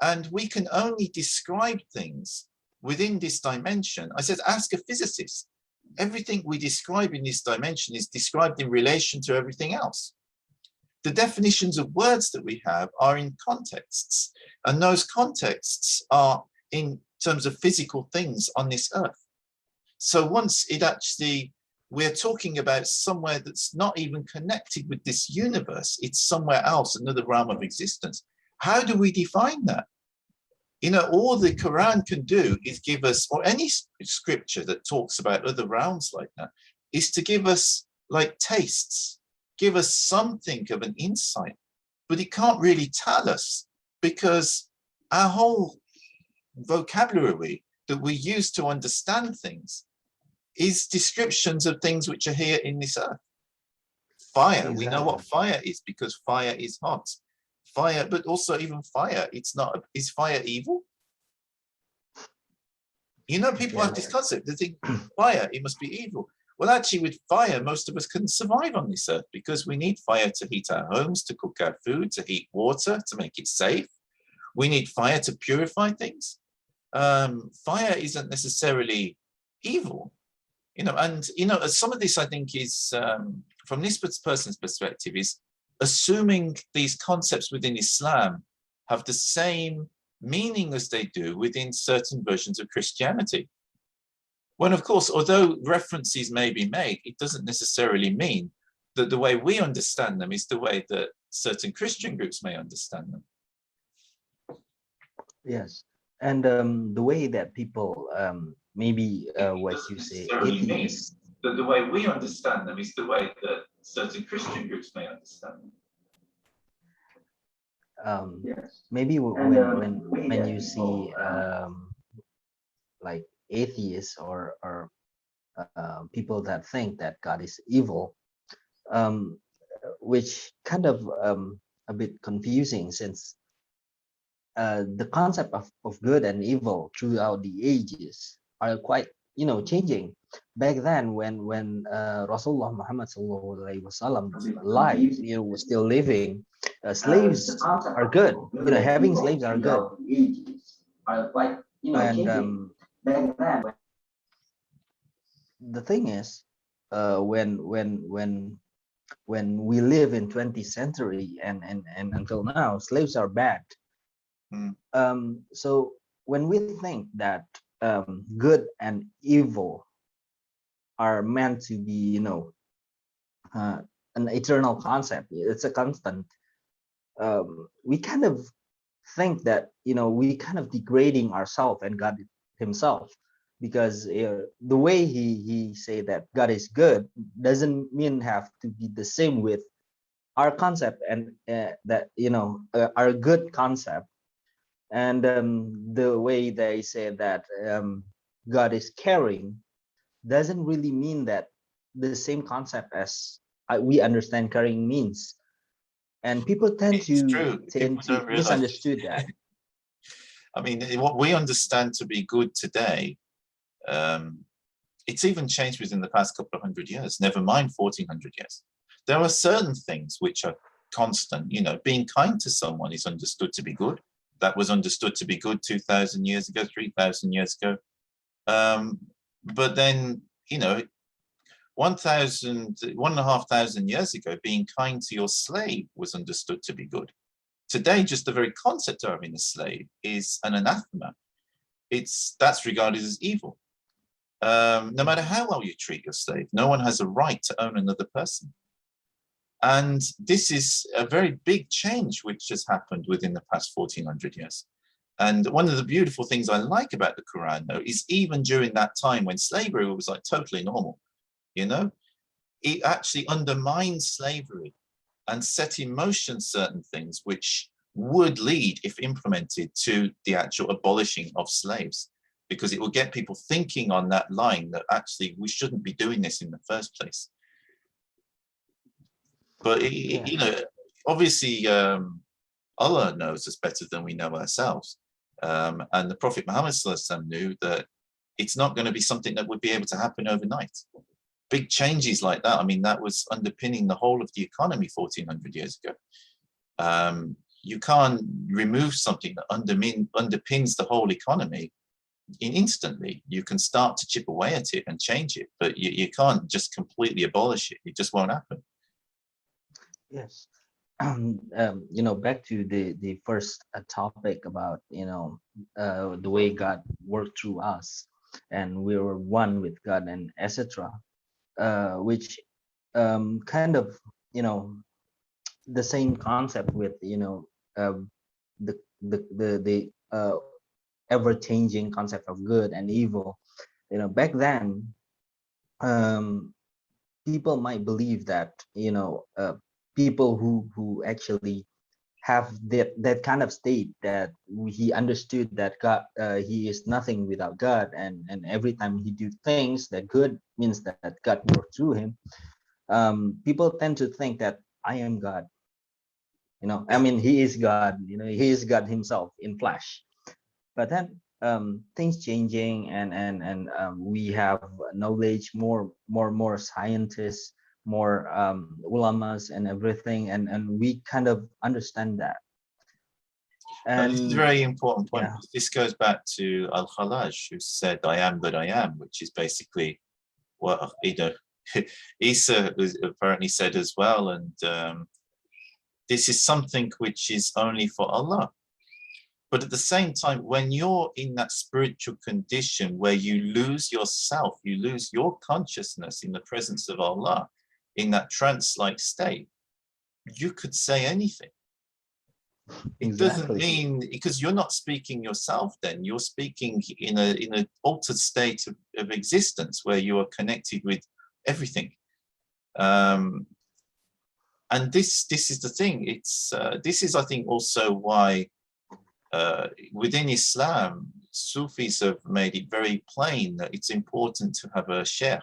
And we can only describe things within this dimension. I said, ask a physicist. Everything we describe in this dimension is described in relation to everything else. The definitions of words that we have are in contexts, and those contexts are in terms of physical things on this earth. So once we're talking about somewhere that's not even connected with this universe, it's somewhere else, another realm of existence. How do we define that? All the Quran can do is give us, or any scripture that talks about other realms like that, is to give us like tastes, give us something of an insight, but it can't really tell us, because our whole vocabulary that we use to understand things is descriptions of things which are here in this earth. Fire, exactly. We know what fire is because fire is hot. Fire, but also even fire, is fire evil? People have this concept, they think fire, it must be evil. Well, actually, with fire, most of us couldn't survive on this earth because we need fire to heat our homes, to cook our food, to heat water, to make it safe. We need fire to purify things. Fire isn't necessarily evil, and some of this, I think, is from this person's perspective, is assuming these concepts within Islam have the same meaning as they do within certain versions of Christianity. When, of course, although references may be made, it doesn't necessarily mean that the way we understand them is the way that certain Christian groups may understand them.
Yes, and the way that people, maybe what you say, atheists,
that the way we understand them is the way that certain Christian groups may understand them.
Yes. Maybe when you see like atheists or people that think that God is evil, which kind of a bit confusing, since the concept of good and evil throughout the ages are quite changing. Back then, when Rasulullah Muhammad Wasallam's life, was still living, slaves are good. Having slaves are good. And the thing is, when when we live in 20th century and until now, slaves are bad. So when we think that good and evil are meant to be, an eternal concept, it's a constant. We kind of think that we kind of degrading ourselves and God Himself, because the way he say that God is good doesn't mean have to be the same with our concept, and that our good concept. And the way they say that God is caring doesn't really mean that the same concept as we understand caring means. And people tend
It's true. People
to
don't realize.
misunderstood that.
I mean, what we understand to be good today, it's even changed within the past couple of hundred years, never mind 1400 years. There are certain things which are constant. Being kind to someone is understood to be good. That was understood to be good 2,000 years ago, 3,000 years ago. But then, 1,500 years ago, being kind to your slave was understood to be good. Today, just the very concept of having a slave is an anathema. That's regarded as evil. No matter how well you treat your slave, no one has a right to own another person. And this is a very big change which has happened within the past 1,400 years. And one of the beautiful things I like about the Quran, though, is even during that time when slavery was like totally normal, it actually undermined slavery and set in motion certain things which would lead, if implemented, to the actual abolishing of slaves, because it will get people thinking on that line that actually we shouldn't be doing this in the first place. But, obviously, Allah knows us better than we know ourselves. And the Prophet Muhammad knew that it's not going to be something that would be able to happen overnight. Big changes like that, I mean, that was underpinning the whole of the economy 1,400 years ago. You can't remove something that underpins the whole economy instantly. You can start to chip away at it and change it, but you can't just completely abolish it. It just won't happen.
Yes. Back to the first topic about the way God worked through us, and we were one with God, and etc. Which kind of the same concept with the ever changing concept of good and evil. Back then, people might believe that people who actually have that kind of state, that he understood that God, he is nothing without God, and every time he do things that good means that God worked through him. People tend to think that I am God. I mean, he is God. He is God himself in flesh. But then things changing, and we have knowledge, more scientists, more ulamas and everything, and we kind of understand that.
And this is a very important point.
Yeah.
This goes back to Al-Khalaj, who said, I am that I am, which is basically what Isa apparently said as well. And this is something which is only for Allah. But at the same time, when you're in that spiritual condition where you lose yourself, you lose your consciousness in the presence of Allah, in that trance-like state, you could say anything. It doesn't mean, because you're not speaking yourself then, you're speaking in an altered state of existence where you are connected with everything. And this is the thing. This is, I think, also why within Islam, Sufis have made it very plain that it's important to have a sheikh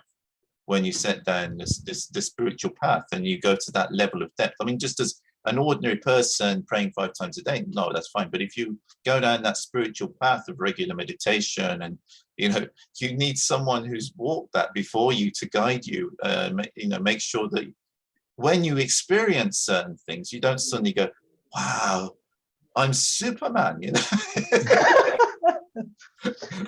when you set down the spiritual path and you go to that level of depth. I mean, just as an ordinary person praying 5 times a day, no, that's fine. But if you go down that spiritual path of regular meditation, and you need someone who's walked that before you to guide you. Make sure that when you experience certain things, you don't suddenly go, "Wow, I'm Superman,"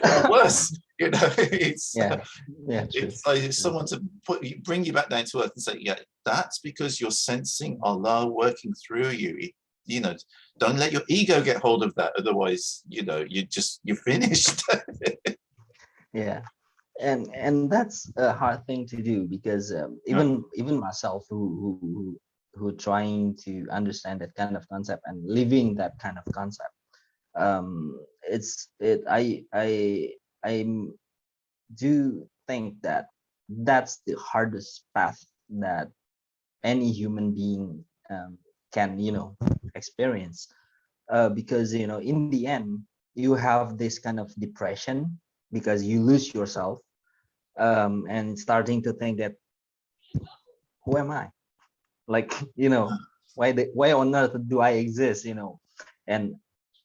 Or worse, You know, it's
Yeah, yeah, true.
it's like someone to bring you back down to earth and say, yeah, that's because you're sensing Allah working through you. You know, don't let your ego get hold of that. Otherwise, you know, you're finished.
Yeah, and that's a hard thing to do, because even myself, who trying to understand that kind of concept and living that kind of concept, it's it I do think that that's the hardest path that any human being can experience, because in the end you have this kind of depression because you lose yourself, and starting to think that, who am I, like, why on earth do I exist, and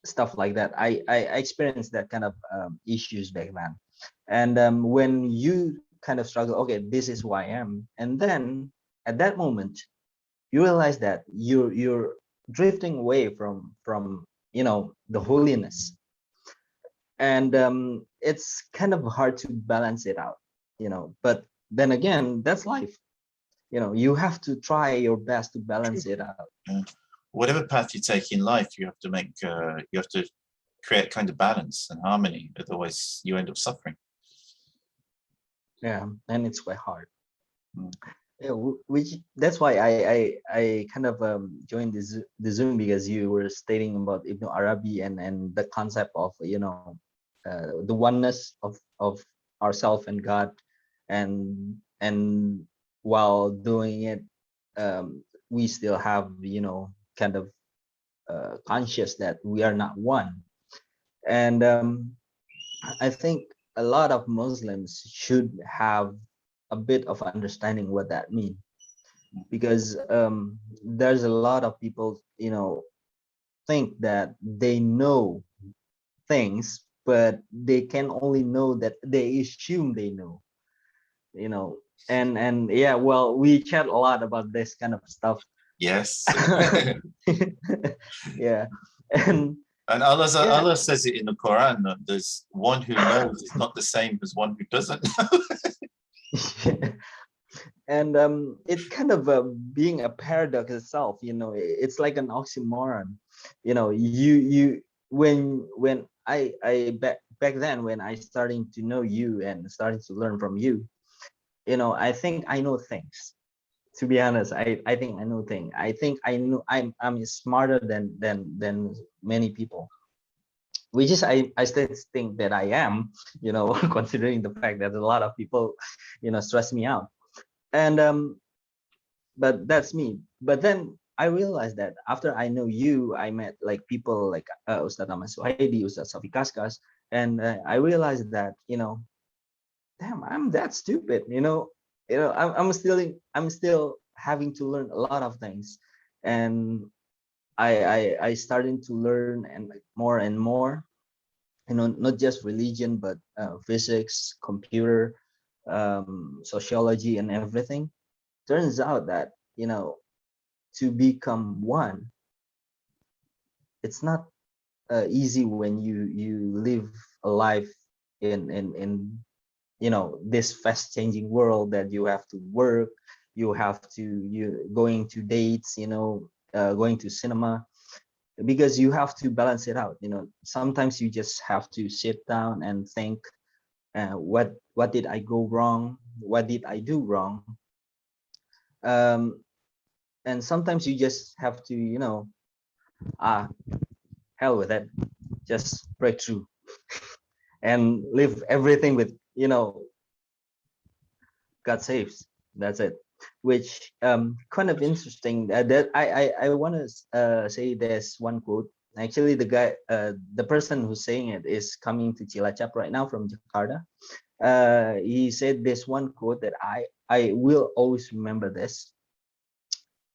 stuff like that. I experienced that kind of issues back then. And when you kind of struggle, okay, this is who I am, and then at that moment you realize that you're drifting away from the holiness. And it's kind of hard to balance it out, but then again, that's life. You have to try your best to balance it out.
Whatever path you take in life, you have to create kind of balance and harmony. Otherwise, you end up suffering.
Yeah, and it's quite hard.
Mm.
Yeah, which that's why I kind of joined the Zoom, because you were stating about Ibn Arabi and the concept of the oneness of ourself and God, and while doing it, we still have kind of conscious that we are not one. And I think a lot of Muslims should have a bit of understanding what that means, because there's a lot of people think that they know things, but they can only know that they assume they know, and yeah, well, we chat a lot about this kind of stuff.
Yes.
Yeah, and
And
yeah.
Allah says it in the Quran that there's one who knows is not the same as one who doesn't know.
And it kind of being a paradox itself, it's like an oxymoron. You when I back then, when I starting to know you and starting to learn from you, I think I know things. To be honest, I think I know things. I think I know I'm smarter than many people, which is I still think that I am, considering the fact that a lot of people stress me out. And but that's me. But then I realized that after I know you, I met like people like Ustad Ahmad Suhaidi, Ustad Safi Kaskas, and I realized that damn, I'm that stupid. I'm still having to learn a lot of things, and I starting to learn and like more and more, not just religion, but physics, computer, sociology, and everything. Turns out that to become one, it's not easy when you live a life in this fast changing world, that you have to work, you have to you going to dates, going to cinema, because you have to balance it out. Sometimes you just have to sit down and think, what did I go wrong, what did I do wrong, um, and sometimes you just have to ah, hell with it, just break through and live everything with God saves. That's it. Which kind of interesting. That I want to say there's one quote. Actually, the person who's saying it is coming to Cilacap right now from Jakarta. He said this one quote that I will always remember this.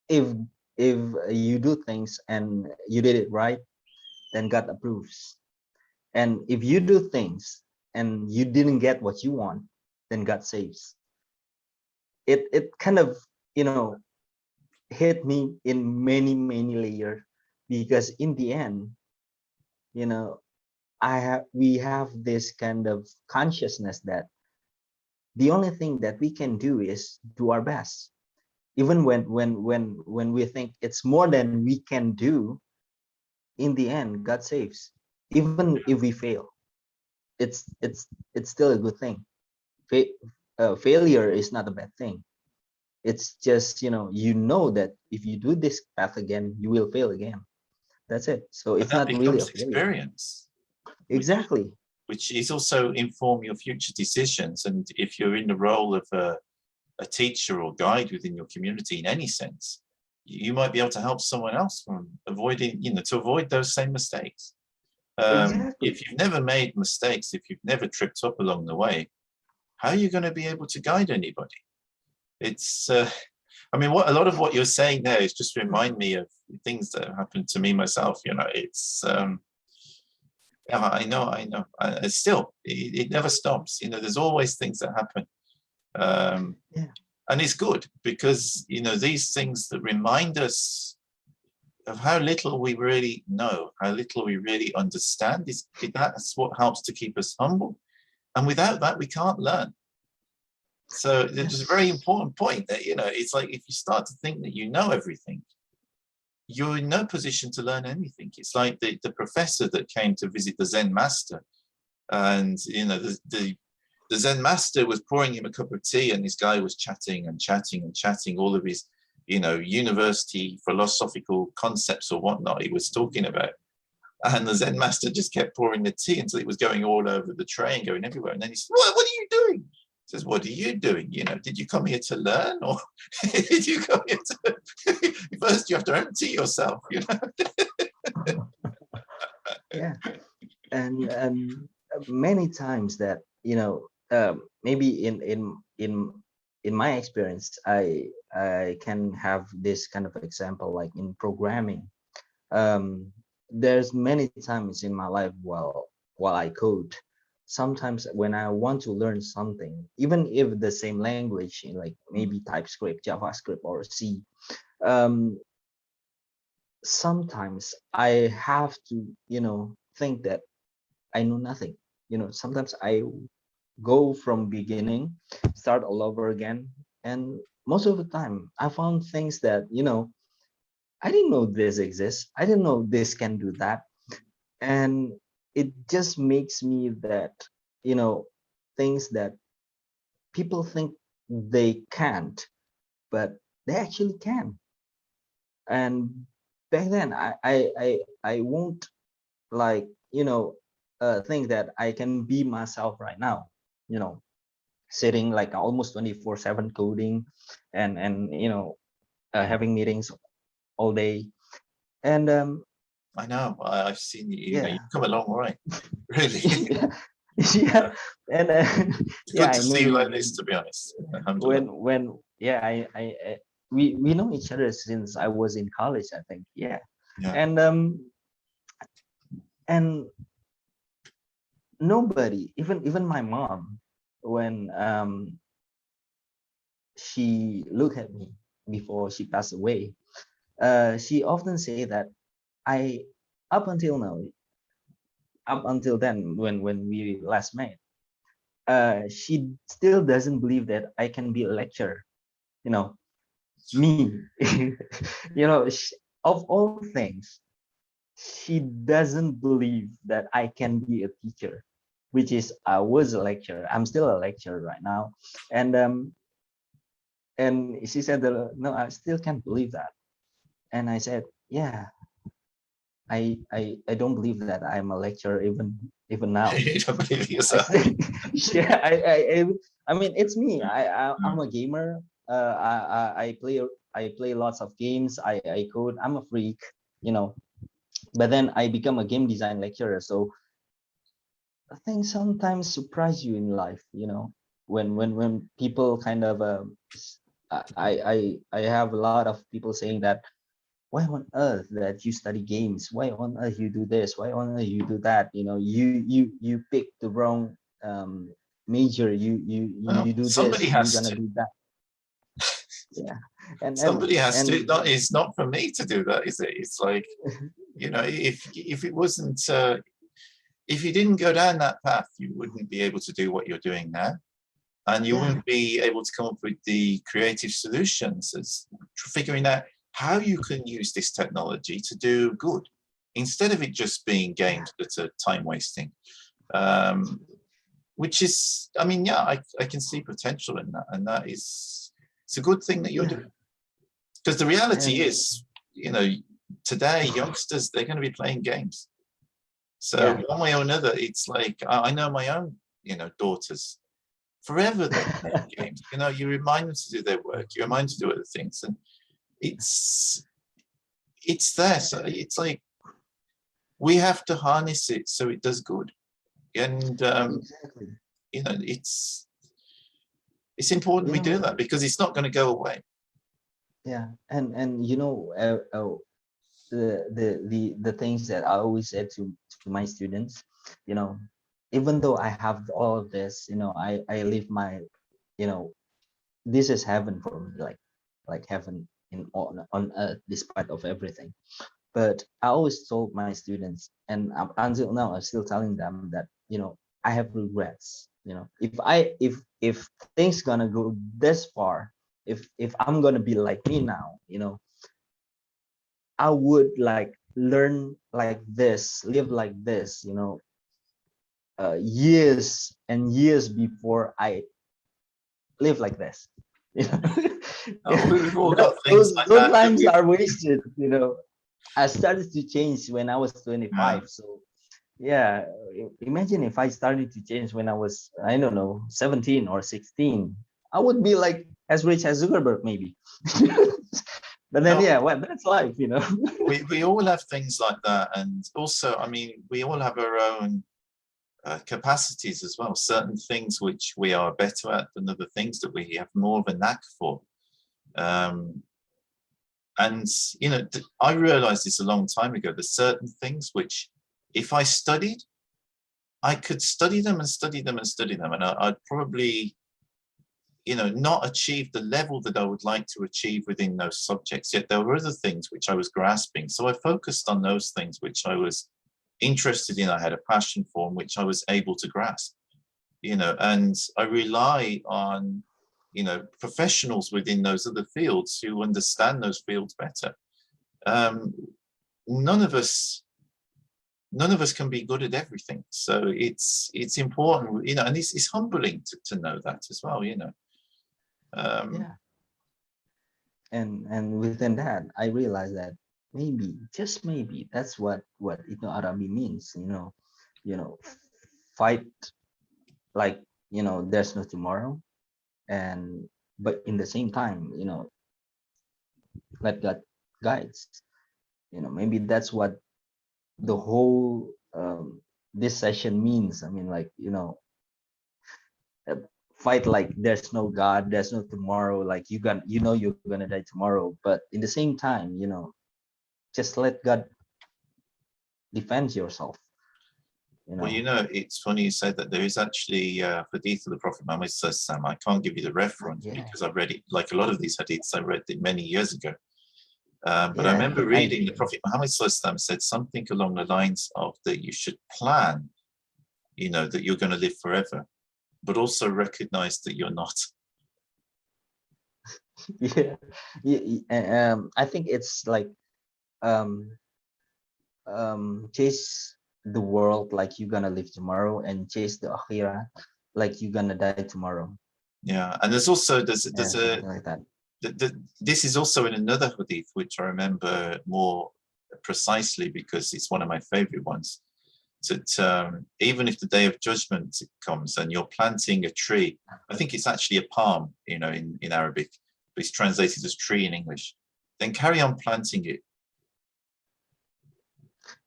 If if you do things and you did it right, then God approves. And if you do things and you didn't get what you want, then God saves. It kind of hit me in many layers, because in the end, we have this kind of consciousness that the only thing that we can do is do our best, even when we think it's more than we can do. In the end, God saves. Even if we fail, it's still a good thing. Failure is not a bad thing. It's just, you know that if you do this path again, you will fail again. That's it. So
But
it's
that
not really a
becomes
failure.
experience,
Exactly.
which is also inform your future decisions. And if you're in the role of a teacher or guide within your community in any sense, you might be able to help someone else from avoiding, to avoid those same mistakes.
Exactly.
If you've never made mistakes, if you've never tripped up along the way, how are you going to be able to guide anybody? It's, I mean, a lot of what you're saying there is just remind me of things that have happened to me myself. It's, yeah, I know. Still, it never stops. There's always things that happen.
Yeah.
And it's good because, these things that remind us of how little we really know, how little we really understand, that's what helps to keep us humble. And without that, we can't learn. So it's a very important point that, it's like if you start to think that you know everything, you're in no position to learn anything. It's like the professor that came to visit the Zen master, and the Zen master was pouring him a cup of tea, and this guy was chatting and chatting and chatting all of his, university philosophical concepts or whatnot he was talking about. And the Zen master just kept pouring the tea until it was going all over the tray and going everywhere. And then he said, what are you doing? He says, what are you doing? Did you come here to learn, or did you come here to first you have to empty yourself,
Yeah. And many times that, maybe in my experience, I can have this kind of example, like in programming. There's many times in my life while I code, sometimes when I want to learn something, even if the same language, like maybe TypeScript, JavaScript, or C, sometimes I have to, think that I know nothing. Sometimes I go from beginning, start all over again. And most of the time I found things that, I didn't know this exists. I didn't know this can do that. And it just makes me that, things that people think they can't, but they actually can. And back then I won't, like, think that I can be myself right now, sitting like almost 24/7 coding and having meetings all day. And
I know. I've seen you.
yeah.
You've come a long way, really.
Yeah. Yeah. And
It's
yeah,
good
I
to
know
see you
you.
like this, to be honest. Alhamdulillah.
When yeah, we know each other since I was in college, I think. Yeah.
Yeah.
And nobody, even my mom, when she looked at me before she passed away, she often say that I, up until now, up until then, when we last met, she still doesn't believe that I can be a lecturer. You know, me, of all things, she doesn't believe that I can be a teacher, which is I was a lecturer. I'm still a lecturer right now, and she said that no, I still can't believe that. And I said, yeah, I don't believe that I'm a lecturer even now.
You don't believe
I
yourself.
still, yeah, I mean, it's me. I'm a gamer. I play lots of games. I code. I'm a freak, you know. But then I become a game design lecturer. So I think sometimes surprise you in life, when people kind of I have a lot of people saying that, why on earth that you study games? Why on earth you do this? Why on earth you do that? You pick the wrong major. You
Well,
do this.
somebody
You're
has
gonna
to.
do that. Yeah, and
Somebody has to.
and
It's not for me to do that, is it? It's like, if it wasn't, if you didn't go down that path, you wouldn't be able to do what you're doing now. And you wouldn't be able to come up with the creative solutions as figuring out how you can use this technology to do good, instead of it just being games that are time wasting. Which is, I mean, yeah, I can see potential in that. And that is, it's a good thing that you're doing. Because the reality is, you know, today, youngsters, they're going to be playing games. So one way or another, it's like, I know my own, you know, daughters, forever they're playing games. You know, you remind them to do their work, you remind them to do other things, and it's there. So it's like, we have to harness it so it does good. And, you know, it's important we do that, because it's not going to go away.
Yeah, and you know, the things that I always said to my students, you know, even though I have all of this, you know, I live my, you know, this is heaven for me, like heaven on earth, despite of everything. But I always told my students, and until now I'm still telling them that, you know, I have regrets. You know, if things gonna go this far, if I'm gonna be like me now, you know, I would like learn like this, live like this, you know, years and years before I live like this. You know?
We've all got things like
those
that.
times are wasted, you know. I started to change when I was 25. So yeah, imagine if I started to change when I was, I don't know, 17 or 16. I would be like as rich as Zuckerberg, maybe. But then, yeah, well, that's life, you know.
we all have things like that. And also, I mean, we all have our own capacities as well. Certain things which we are better at than other things that we have more of a knack for. And, you know, I realized this a long time ago. There's certain things which, if I studied, I could study them and study them and study them. And I'd probably, you know, not achieve the level that I would like to achieve within those subjects. Yet there were other things which I was grasping. So I focused on those things which I was interested in, I had a passion for, and which I was able to grasp, you know, and I rely on, you know, professionals within those other fields who understand those fields better. None of us can be good at everything. So it's important, you know, and it's humbling to know that as well, you know.
Yeah. And within that, I realized that maybe, just maybe, that's what Arabi means, you know, fight like, you know, there's no tomorrow, and but in the same time, you know, let God guides. You know, maybe that's what the whole this session means. I mean, like, you know, fight like there's no God, there's no tomorrow, like you know you're gonna die tomorrow, but in the same time, you know, just let God defend yourself, you know.
Well, you know, it's funny you said that. There is actually a hadith of the Prophet Muhammad Tsany Qudsi. I can't give you the reference because I've read it, like a lot of these hadiths, I read it many years ago. But I remember reading the Prophet Muhammad Tsany said something along the lines of that you should plan, you know, that you're going to live forever, but also recognize that you're not.
I think it's like chase the world like you're gonna live tomorrow, and chase the akhirah like you're gonna die tomorrow.
Yeah, and there's also there's a
like that.
This is also in another hadith which I remember more precisely because it's one of my favorite ones. That even if the day of judgment comes and you're planting a tree, I think it's actually a palm, you know, in Arabic, but it's translated as tree in English, then carry on planting it.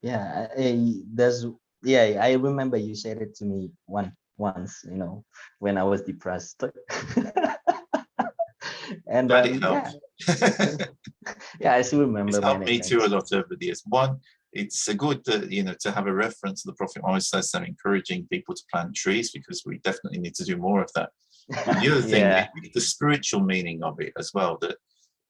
Yeah, I remember you said it to me once, you know, when I was depressed. And
Glad it helped.
Yeah, I still remember.
It's helped me too a lot over the years. One, it's a good, you know, to have a reference to the Prophet Muhammad encouraging people to plant trees, because we definitely need to do more of that. And the other thing, the spiritual meaning of it as well, that,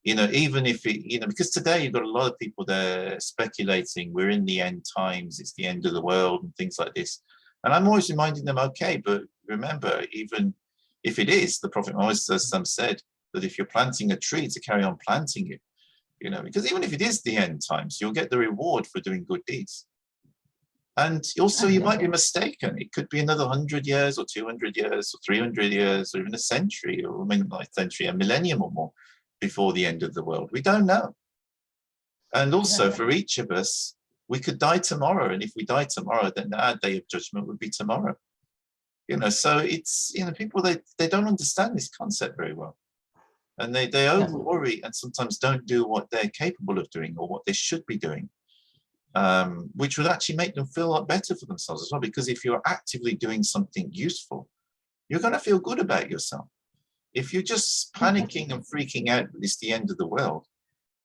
Even if it, because today you've got a lot of people there speculating we're in the end times, it's the end of the world and things like this. And I'm always reminding them, okay, but remember, even if it is, the Prophet Muhammad said that if you're planting a tree, to carry on planting it, because even if it is the end times, you'll get the reward for doing good deeds. And also you might be mistaken. It could be another 100 years or 200 years or 300 years or even a century, or a millennium or more before the end of the world. We don't know. And also for each of us, we could die tomorrow. And if we die tomorrow, then our day of judgment would be tomorrow. So it's, people, they don't understand this concept very well. And they over worry and sometimes don't do what they're capable of doing or what they should be doing. Which would actually make them feel a lot better for themselves as well, because if you're actively doing something useful, you're going to feel good about yourself. If you're just panicking and freaking out that it's the end of the world,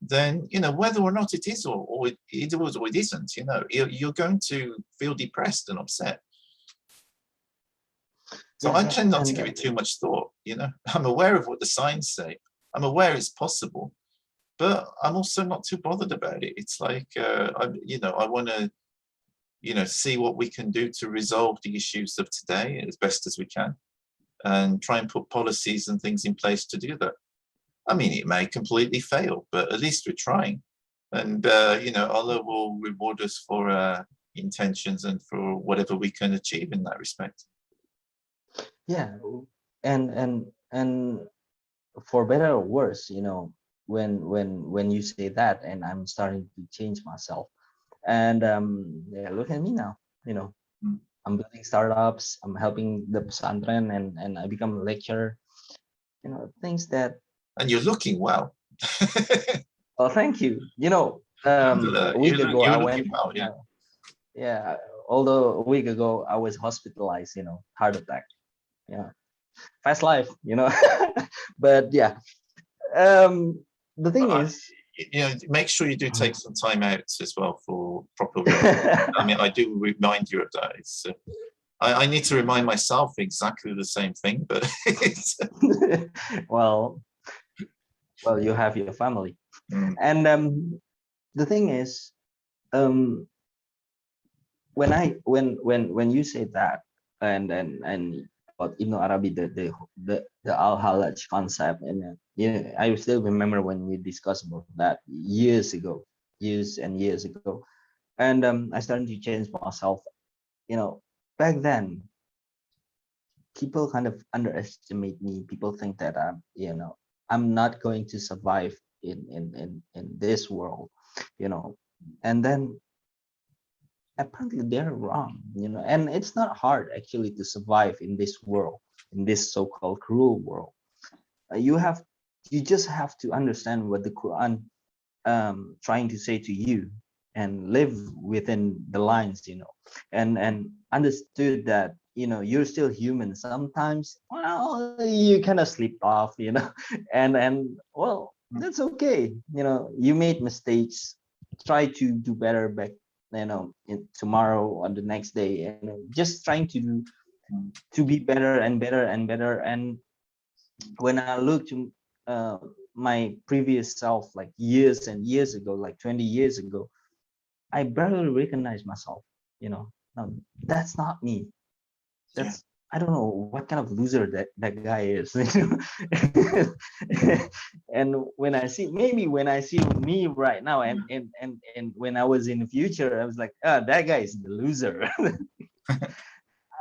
then whether or not it is or it isn't, you're going to feel depressed and upset. So I tend not to give it too much thought. I'm aware of what the signs say. I'm aware it's possible. But I'm also not too bothered about it. It's like, I want to, see what we can do to resolve the issues of today as best as we can, and try and put policies and things in place to do that. I mean, it may completely fail, but at least we're trying. And, Allah will reward us for our intentions and for whatever we can achieve in that respect.
Yeah. And for better or worse, when you say that, and I'm starting to change myself, and look at me now. I'm building startups, I'm helping the pesantren, and I become a lecturer. Things that.
And you're looking well.
Oh, thank you. A week ago I went.
Well,
yeah. Although a week ago I was hospitalized. Heart attack. Fast life. But yeah. The thing is,
make sure you do take some time out as well for proper rest. I mean, I do remind you of that. It's, I need to remind myself exactly the same thing, but
well, you have your family, and the thing is, when you say that, and about Arabi, the al-halaj concept, and I still remember when we discussed about that years and years ago, and I started to change myself. Back then, people kind of underestimate me. People think that I'm not going to survive in this world, and then apparently they're wrong, and it's not hard actually to survive in this world, in this so-called cruel world. You just have to understand what the Quran trying to say to you, and live within the lines, and understood that you're still human. Sometimes, well, you kind of sleep off, and well, that's okay. You made mistakes. Try to do better back, tomorrow or the next day, just trying to be better and better and better. And when I look to my previous self, like years and years ago, like 20 years ago, I barely recognize myself. No, that's not me. That's I don't know what kind of loser that guy is. And when I see me right now, and when I was in the future, I was like, that guy is the loser.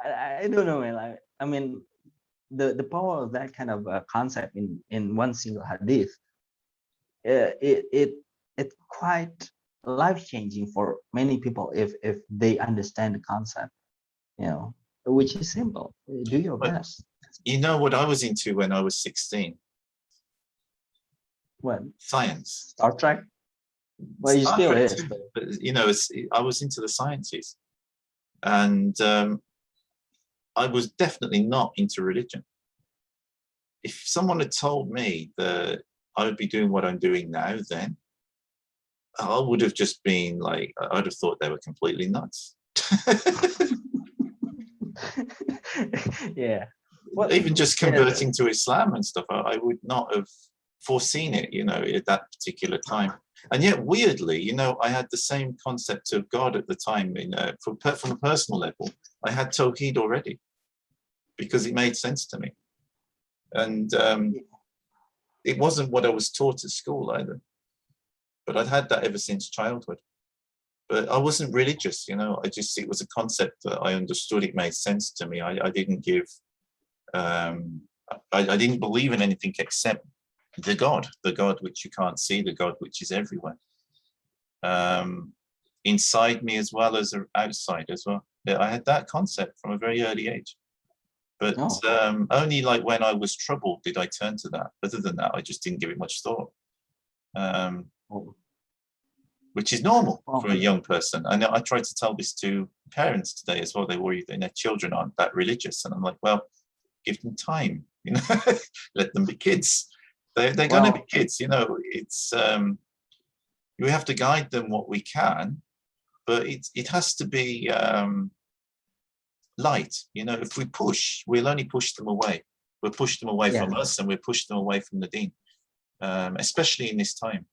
I don't know, man. I mean, the power of that kind of concept in one single hadith, it's quite life-changing for many people if they understand the concept, which is simple. Do your best.
What I was into when I was 16?
What?
Science.
Star Trek? Well, you still is.
But I was into the sciences, and I was definitely not into religion. If someone had told me that I would be doing what I'm doing now, then I would have just been like, I'd have thought they were completely nuts.
Yeah.
Well, even just converting to Islam and stuff, I would not have foreseen it, at that particular time. And yet, weirdly, I had the same concept of God at the time. From a personal level, I had Tawheed already because it made sense to me. And it wasn't what I was taught at school either, but I'd had that ever since childhood. But I wasn't religious, it was a concept that I understood. It made sense to me. I didn't give, I didn't believe in anything except the God which you can't see, the God which is everywhere, inside me as well as outside as well. I had that concept from a very early age. But only like when I was troubled did I turn to that. Other than that, I just didn't give it much thought. Which is normal for a young person. I know I try to tell this to parents today as well. They worry that their children aren't that religious. And I'm like, well, give them time, let them be kids. They're going to be kids, it's, we have to guide them what we can, but it has to be light. If we push, we'll only push them away. We'll push them away from us, and we'll push them away from the deen, especially in this time.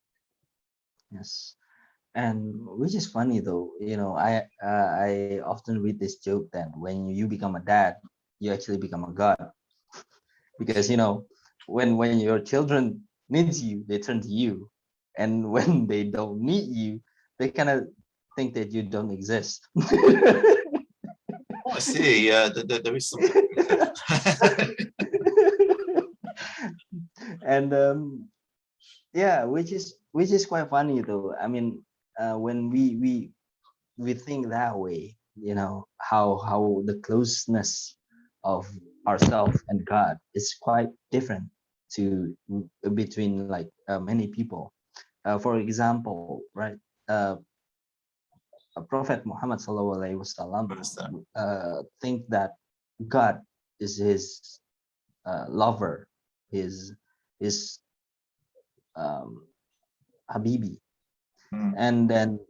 Yes. And which is funny though, I often read this joke that when you become a dad, you actually become a god, because when your children needs you, they turn to you, and when they don't need you, they kind of think that you don't exist.
I see. There is something.
And which is quite funny though. I mean, when we think that way, how the closeness of ourselves and God is quite different between like many people. For example, right? Prophet Muhammad SAW think that God is his lover, his Habibi. And then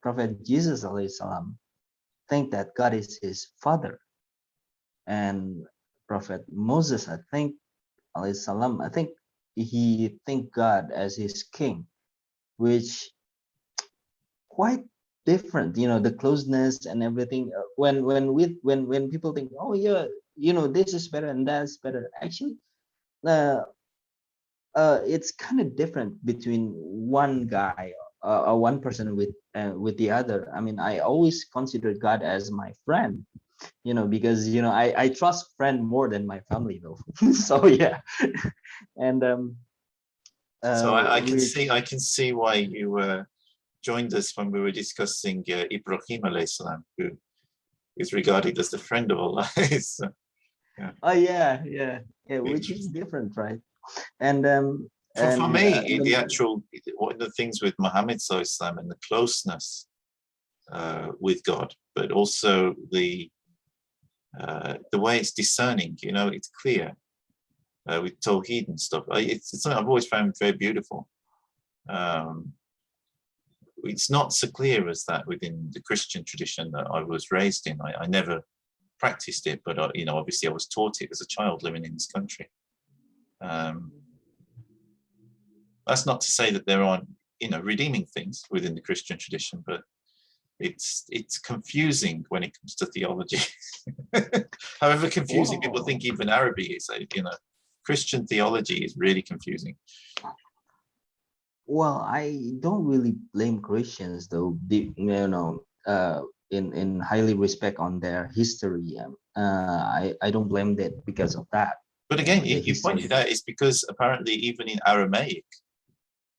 Prophet Jesus salam think that God is his father. And Prophet Moses, I think he think God as his king, which quite different, the closeness and everything. When people think, oh yeah, this is better and that's better, actually it's kind of different between one guy or one person with the other. I mean, I always consider God as my friend, because I trust friend more than my family though. So yeah. And
so I can see why you joined us when we were discussing Ibrahim alayhi salam, who is regarded as the friend of Allah. So, yeah.
Oh yeah, which is different, right? And
for me, one of the things with Muhammad SAW and the closeness with God, but also the way it's discerning, it's clear with Tawheed and stuff. It's something I've always found very beautiful. It's not so clear as that within the Christian tradition that I was raised in. I never practiced it, but obviously I was taught it as a child living in this country. That's not to say that there aren't, redeeming things within the Christian tradition, but it's confusing when it comes to theology. However confusing people think even Arabi is, Christian theology is really confusing.
Well, I don't really blame Christians though. In highly respect on their history. I don't blame that because of that.
But again, you pointed out it's because apparently even in Aramaic,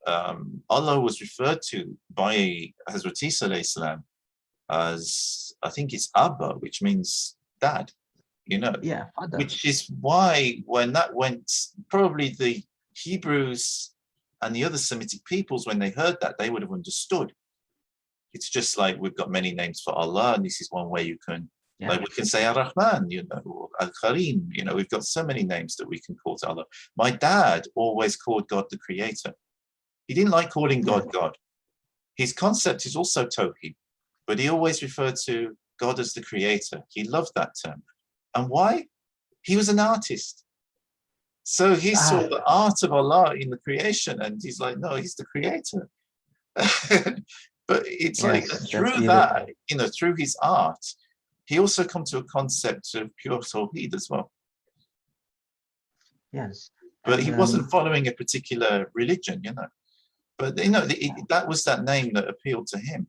Allah was referred to by Hazrat Isa alayhi salam as, I think it's Abba, which means dad,
Yeah, father.
Which is why when that went, probably the Hebrews and the other Semitic peoples, when they heard that, they would have understood. It's just like we've got many names for Allah, and this is one way you can, like we can say Ar-Rahman, or Al-Karim, we've got so many names that we can call to Allah. My dad always called God the creator. He didn't like calling God God. His concept is also Tawheed, but he always referred to God as the creator. He loved that term. And why? He was an artist. So he saw the art of Allah in the creation, and he's like, no, he's the creator. But it's like
Yes, that's
through
beautiful.
that, through his art, he also come to a concept of pure Tawheed as well.
Yes.
But he
And
wasn't following a particular religion, But that was that name that appealed to him.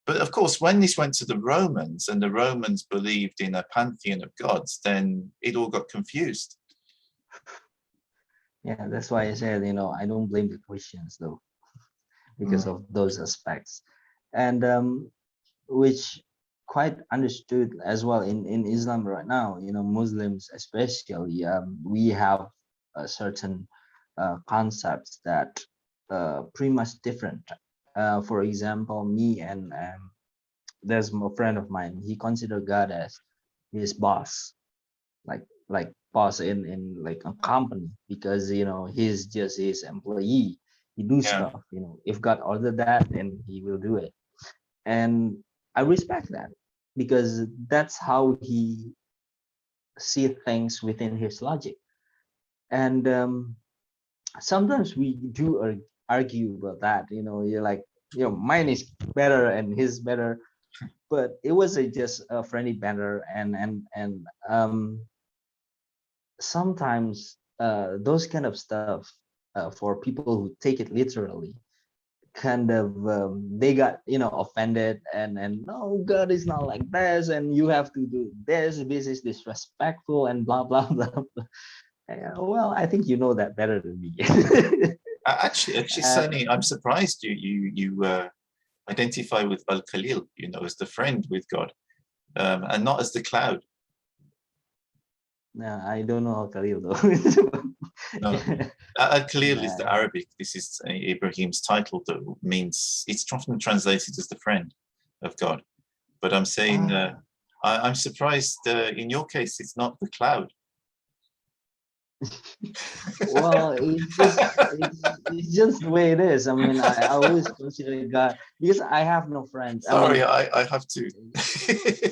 But of course, when this went to the Romans and the Romans believed in a pantheon of gods, then it all got confused.
yeah, that's why I said, I don't blame the Christians though, because of those aspects. And which quite understood as well in Islam right now, Muslims especially, we have a certain concepts that pretty much different. For example, me and there's a friend of mine, he considered God as his boss, like boss in like a company, because he's just his employee. He do
Yeah.
stuff, if God ordered that, then he will do it. And I respect that, because that's how he see things within his logic. And sometimes we do argue about that, you're like, mine is better and his better, but it was just a friendly banter. And sometimes those kind of stuff, for people who take it literally, kind of they got offended, and no, God is not like this, and you have to do this is disrespectful, and blah blah blah, blah. Well, I think you know that better than me.
Actually, Sunny, I'm surprised you identify with Al Khalil, as the friend with God, and not as the cloud.
No, I don't know how Khalil though.
No, Al Khalil is the
Nah.
Arabic. This is Ibrahim's title that means, it's often translated as the friend of God. But I'm saying, I'm surprised in your case, it's not the cloud.
Well, it's just the way it is. I mean, I always consider God, because I have no friends. I
Sorry,
mean,
I have to.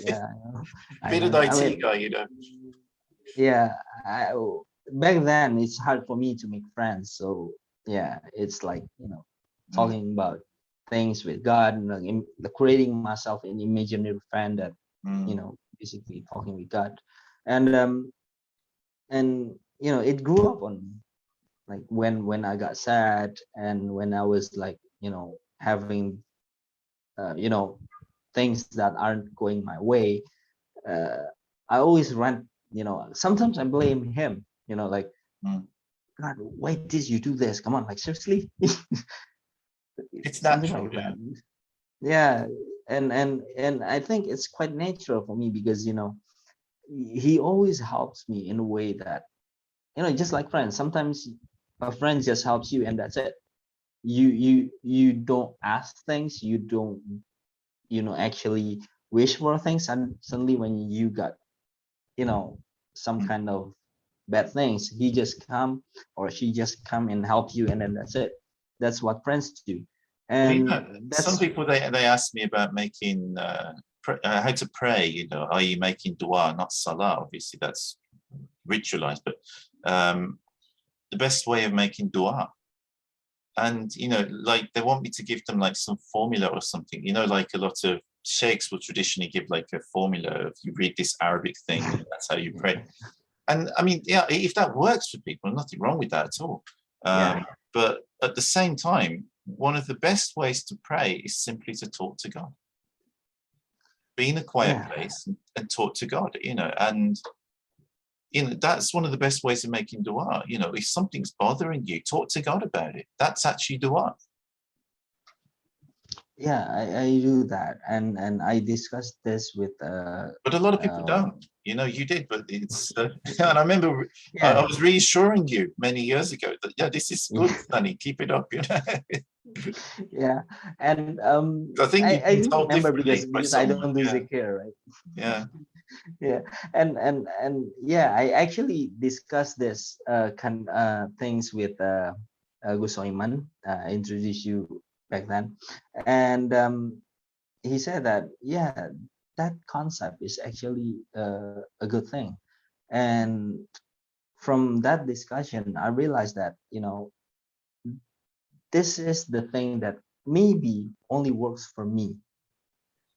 yeah, I
Bit of
know. I
IT
mean,
guy,
yeah, back then it's hard for me to make friends. So yeah, it's like, talking about things with God, and like, creating myself an imaginary friend that, basically talking with God. And it grew up on me. Like when I got sad, and when I was like, having things that aren't going my way, uh, I always rant. Sometimes I blame him. Like, God, why did you do this? Come on, like, seriously.
It's
Something
natural,
like that. Yeah, and I think it's quite natural for me, because he always helps me in a way that, just like friends. Sometimes a friend just helps you, and that's it. You don't ask things. You don't actually wish for things, and suddenly when you got some kind of bad things, he just come, or she just come and help you, and then that's it. That's what friends do.
Well,
And
some
that's
people, they ask me about making how to pray, i.e. making dua, not salah. Obviously, that's ritualized, but the best way of making dua. And like, they want me to give them like some formula or something. Like a lot of sheikhs will traditionally give like a formula of, you read this Arabic thing, and that's how you pray. And I mean, yeah, if that works for people, nothing wrong with that at all.
yeah,
But at the same time, one of the best ways to pray is simply to talk to God. Be in a quiet
yeah,
place and talk to God, and that's one of the best ways of making dua. If something's bothering you, talk to God about it. That's actually dua.
yeah. I do that, and I discussed this with
But a lot of people don't. You did, but it's and I remember I
yeah,
was reassuring you many years ago that, yeah, this is good,
yeah,
Sunny, keep it up.
yeah. And
I think you've
I
been
do
told
remember,
differently
because
by
I
someone.
don't do
Yeah,
zikr, right?
yeah.
Yeah, and yeah, I actually discussed this things with Gus Oiman, introduced you back then. And he said that, yeah, that concept is actually a good thing. And from that discussion, I realized that, this is the thing that maybe only works for me.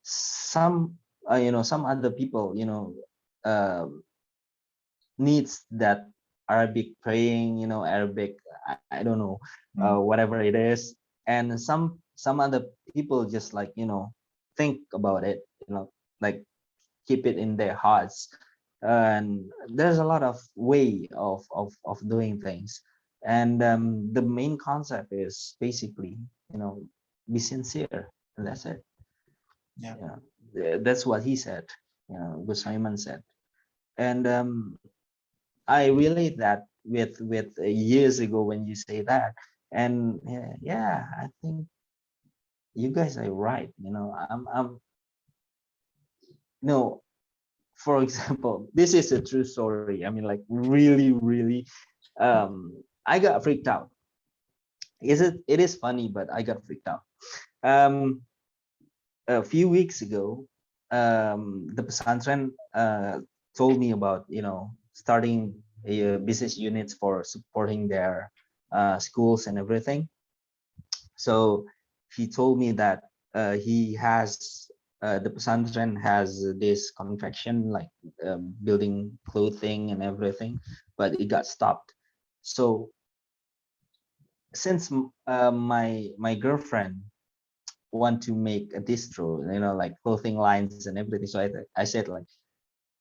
Some, some other people, uh, needs that Arabic praying, Arabic, I don't know, whatever it is. And some other people just like, think about it, like keep it in their hearts. And there's a lot of way of doing things. And the main concept is basically, be sincere, and that's it.
Yeah.
That's what he said, Gus Simon said. And I relate that with years ago when you say that. And yeah, I think you guys are right. I'm no, for example, this is a true story. I mean, like really, I got freaked out. It is funny, but I got freaked out. Um, a few weeks ago, the pesantren told me about, starting a business units for supporting their schools and everything. So he told me that he has the pesantren has this confection, like building clothing and everything, but it got stopped. So since my girlfriend want to make a distro, like clothing lines and everything, so I said like,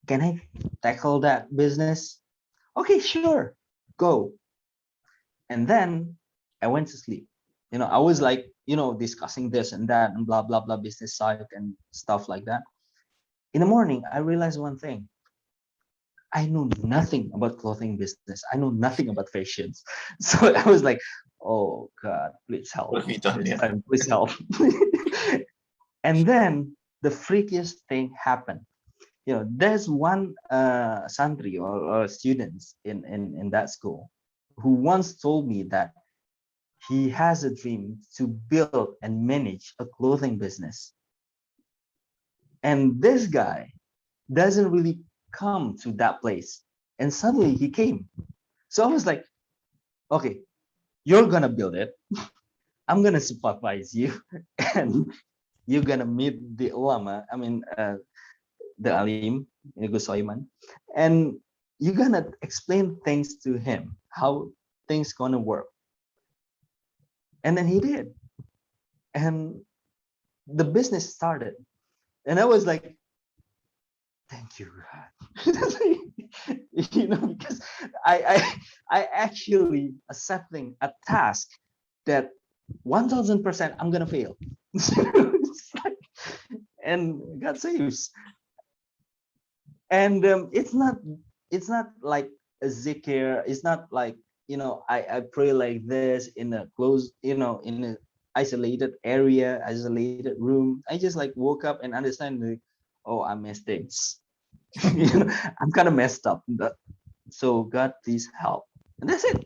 can I tackle that business? Okay, sure, go. And then I went to sleep. I was like, discussing this and that and blah blah blah, business side and stuff like that. In the morning, I realized one thing. I know nothing about clothing business. I know nothing about fashions. So I was like, oh God, please help.
What have you done?
This
Yeah.
time, please help. And then the freakiest thing happened. There's one santri or students in that school who once told me that he has a dream to build and manage a clothing business. And this guy doesn't really come to that place. And suddenly he came. So I was like, okay, you're going to build it. I'm going to supervise you. And you're going to meet the ulama, the alim, Gus Soiman. And you're going to explain things to him, how things going to work. And then he did. And the business started. And I was like, thank you, God. Because I actually accepting a task that 1000% I'm gonna fail. And God saves. And it's not like a zikr. It's not like, I pray like this in a closed, in a isolated area, isolated room. I just like woke up and understand, like, oh, I missed things. I'm kind of messed up. So God, please help. And that's it.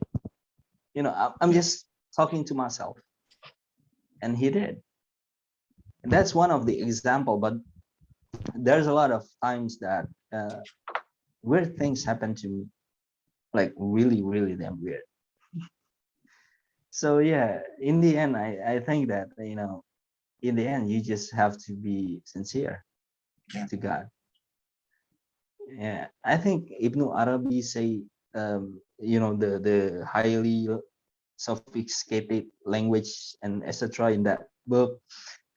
I'm just talking to myself. And he did. And that's one of the example, but there's a lot of times that weird things happen to me, like really damn weird. So yeah, in the end, I think that, in the end, you just have to be sincere to God. Yeah, I think Ibn Arabi say, the highly sophisticated language and etc. in that book.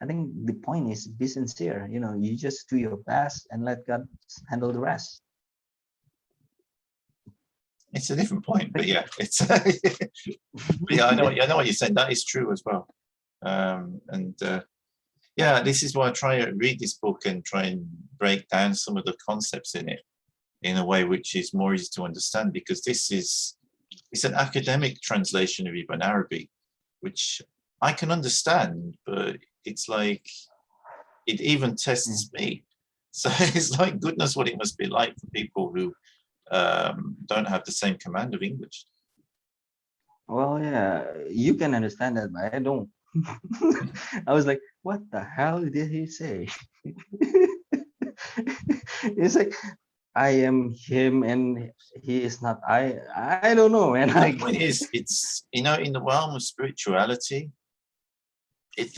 I think the point is be sincere. You just do your best and let God handle the rest.
It's a different point, but yeah, it's. But yeah, I know what you said. That is true as well. Yeah, this is why I try to read this book and try and break down some of the concepts in it in a way which is more easy to understand, because it's an academic translation of Ibn Arabi, which I can understand, but it's like it even tests me. So it's like, goodness, what it must be like for people who don't have the same command of English.
Well, yeah, you can understand that, but I don't. I was like, what the hell did he say? It's like, I am him and he is not I. I don't know, man.
The
Like,
point is, it's, in the realm of spirituality,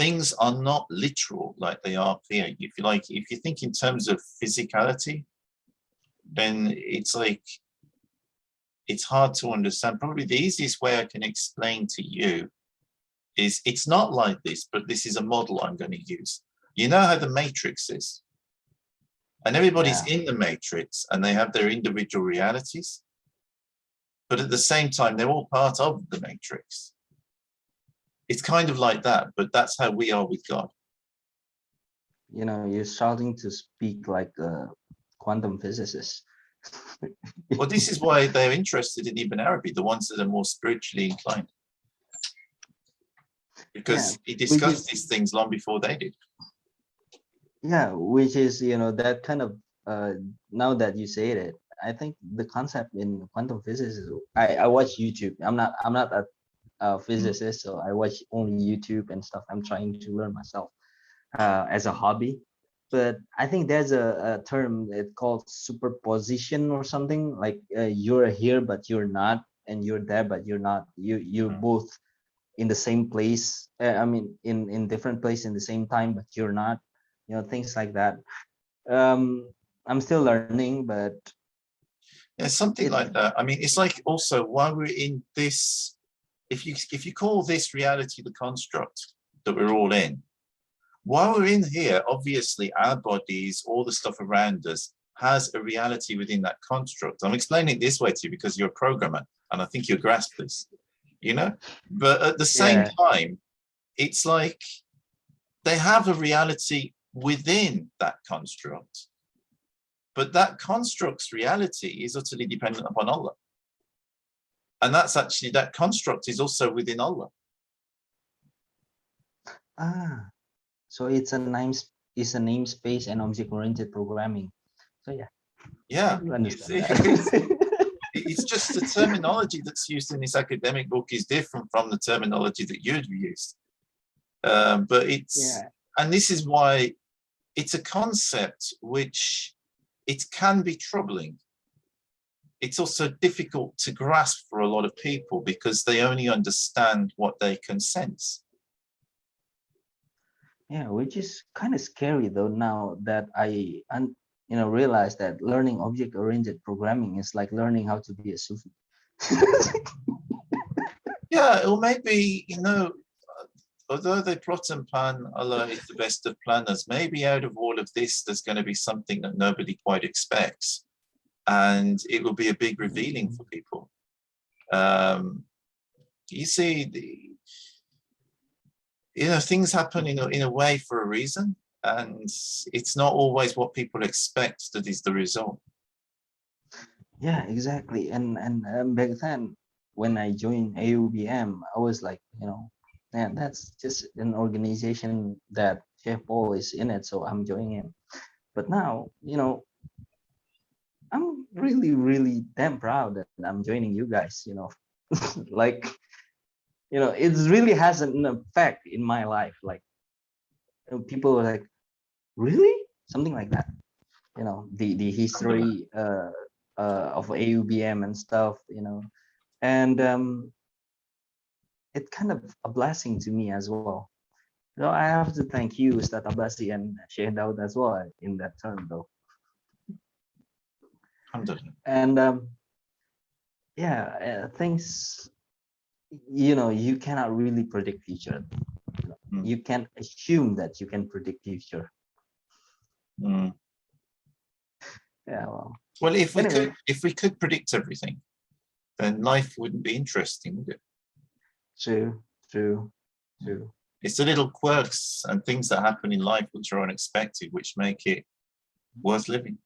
things are not literal like they are here. If you think in terms of physicality, then it's like, it's hard to understand. Probably the easiest way I can explain to you is, it's not like this, but this is a model I'm going to use. You know how the matrix is, and everybody's
yeah.
in the matrix and they have their individual realities, but at the same time, they're all part of the matrix. It's kind of like that, but that's how we are with God.
You know, you're starting to speak like a quantum physicist.
Well, this is why they're interested in Ibn Arabi, the ones that are more spiritually inclined, because he discussed these things long before they did.
Yeah, which is, you know, that kind of, now that you say it, I think the concept in quantum physics is, I watch YouTube. I'm not a physicist, so I watch only YouTube and stuff. I'm trying to learn myself as a hobby. But I think there's a term it's called superposition or something, like you're here but you're not, and you're there but you're not. You're both in the same place. I mean, in different place in the same time, but you're not. You know, things like that. I'm still learning, but
Yeah, something like that. I mean, it's like, also, while we're in this, if you call this reality the construct that we're all in, while we're in here, obviously our bodies, all the stuff around us, has a reality within that construct. I'm explaining it this way to you because you're a programmer, and I think you'll grasp this, but at the same time, it's like they have a reality within that construct, but that construct's reality is utterly dependent upon Allah. And that's actually, that construct is also within Allah.
So it's a namespace and object-oriented programming. So
Yeah,
I understand that.
it's just the terminology that's used in this academic book is different from the terminology that you'd used. But it's, and this is why it's a concept which, it can be troubling. It's also difficult to grasp for a lot of people because they only understand what they can sense.
Yeah, which is kind of scary though, now that I realize that learning object-oriented programming is like learning how to be a Sufi.
Yeah, or maybe, although they plot and plan, Allah is the best of planners, maybe out of all of this, there's going to be something that nobody quite expects. And it will be a big revealing for people. You see, things happen in a way for a reason, and it's not always what people expect that is the result.
Yeah, exactly. And back then, when I joined AUBM, I was like, man, that's just an organization that Chef Paul is in it, so I'm joining him. But now, I'm really, really damn proud that I'm joining you guys, like, it really has an effect in my life. Like, people are like, really? Something like that. The history of AUBM and stuff, and it's kind of a blessing to me as well. So I have to thank you, Ustad Abasi and Sheikh Daud as well in that term, though. And things, you cannot really predict future. You can't assume that you can predict future. Yeah, well,
if we could predict everything, then life wouldn't be interesting, would it?
True.
It's the little quirks and things that happen in life which are unexpected, which make it worth living.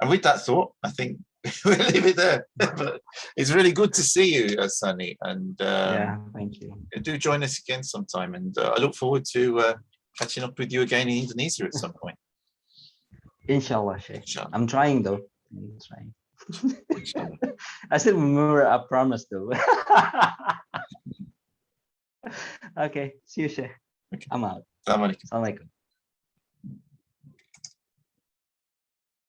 And with that thought, I think we'll leave it there. But it's really good to see you, Tsany, and
thank you.
Do join us again sometime, and I look forward to catching up with you again in Indonesia at some point.
Inshallah, Sheikh. Inshallah. I'm trying though. I'm trying. I still remember a promise though. Okay, see you, Sheikh.
Okay.
I'm out.
Salam alaikum.
Salam alaikum.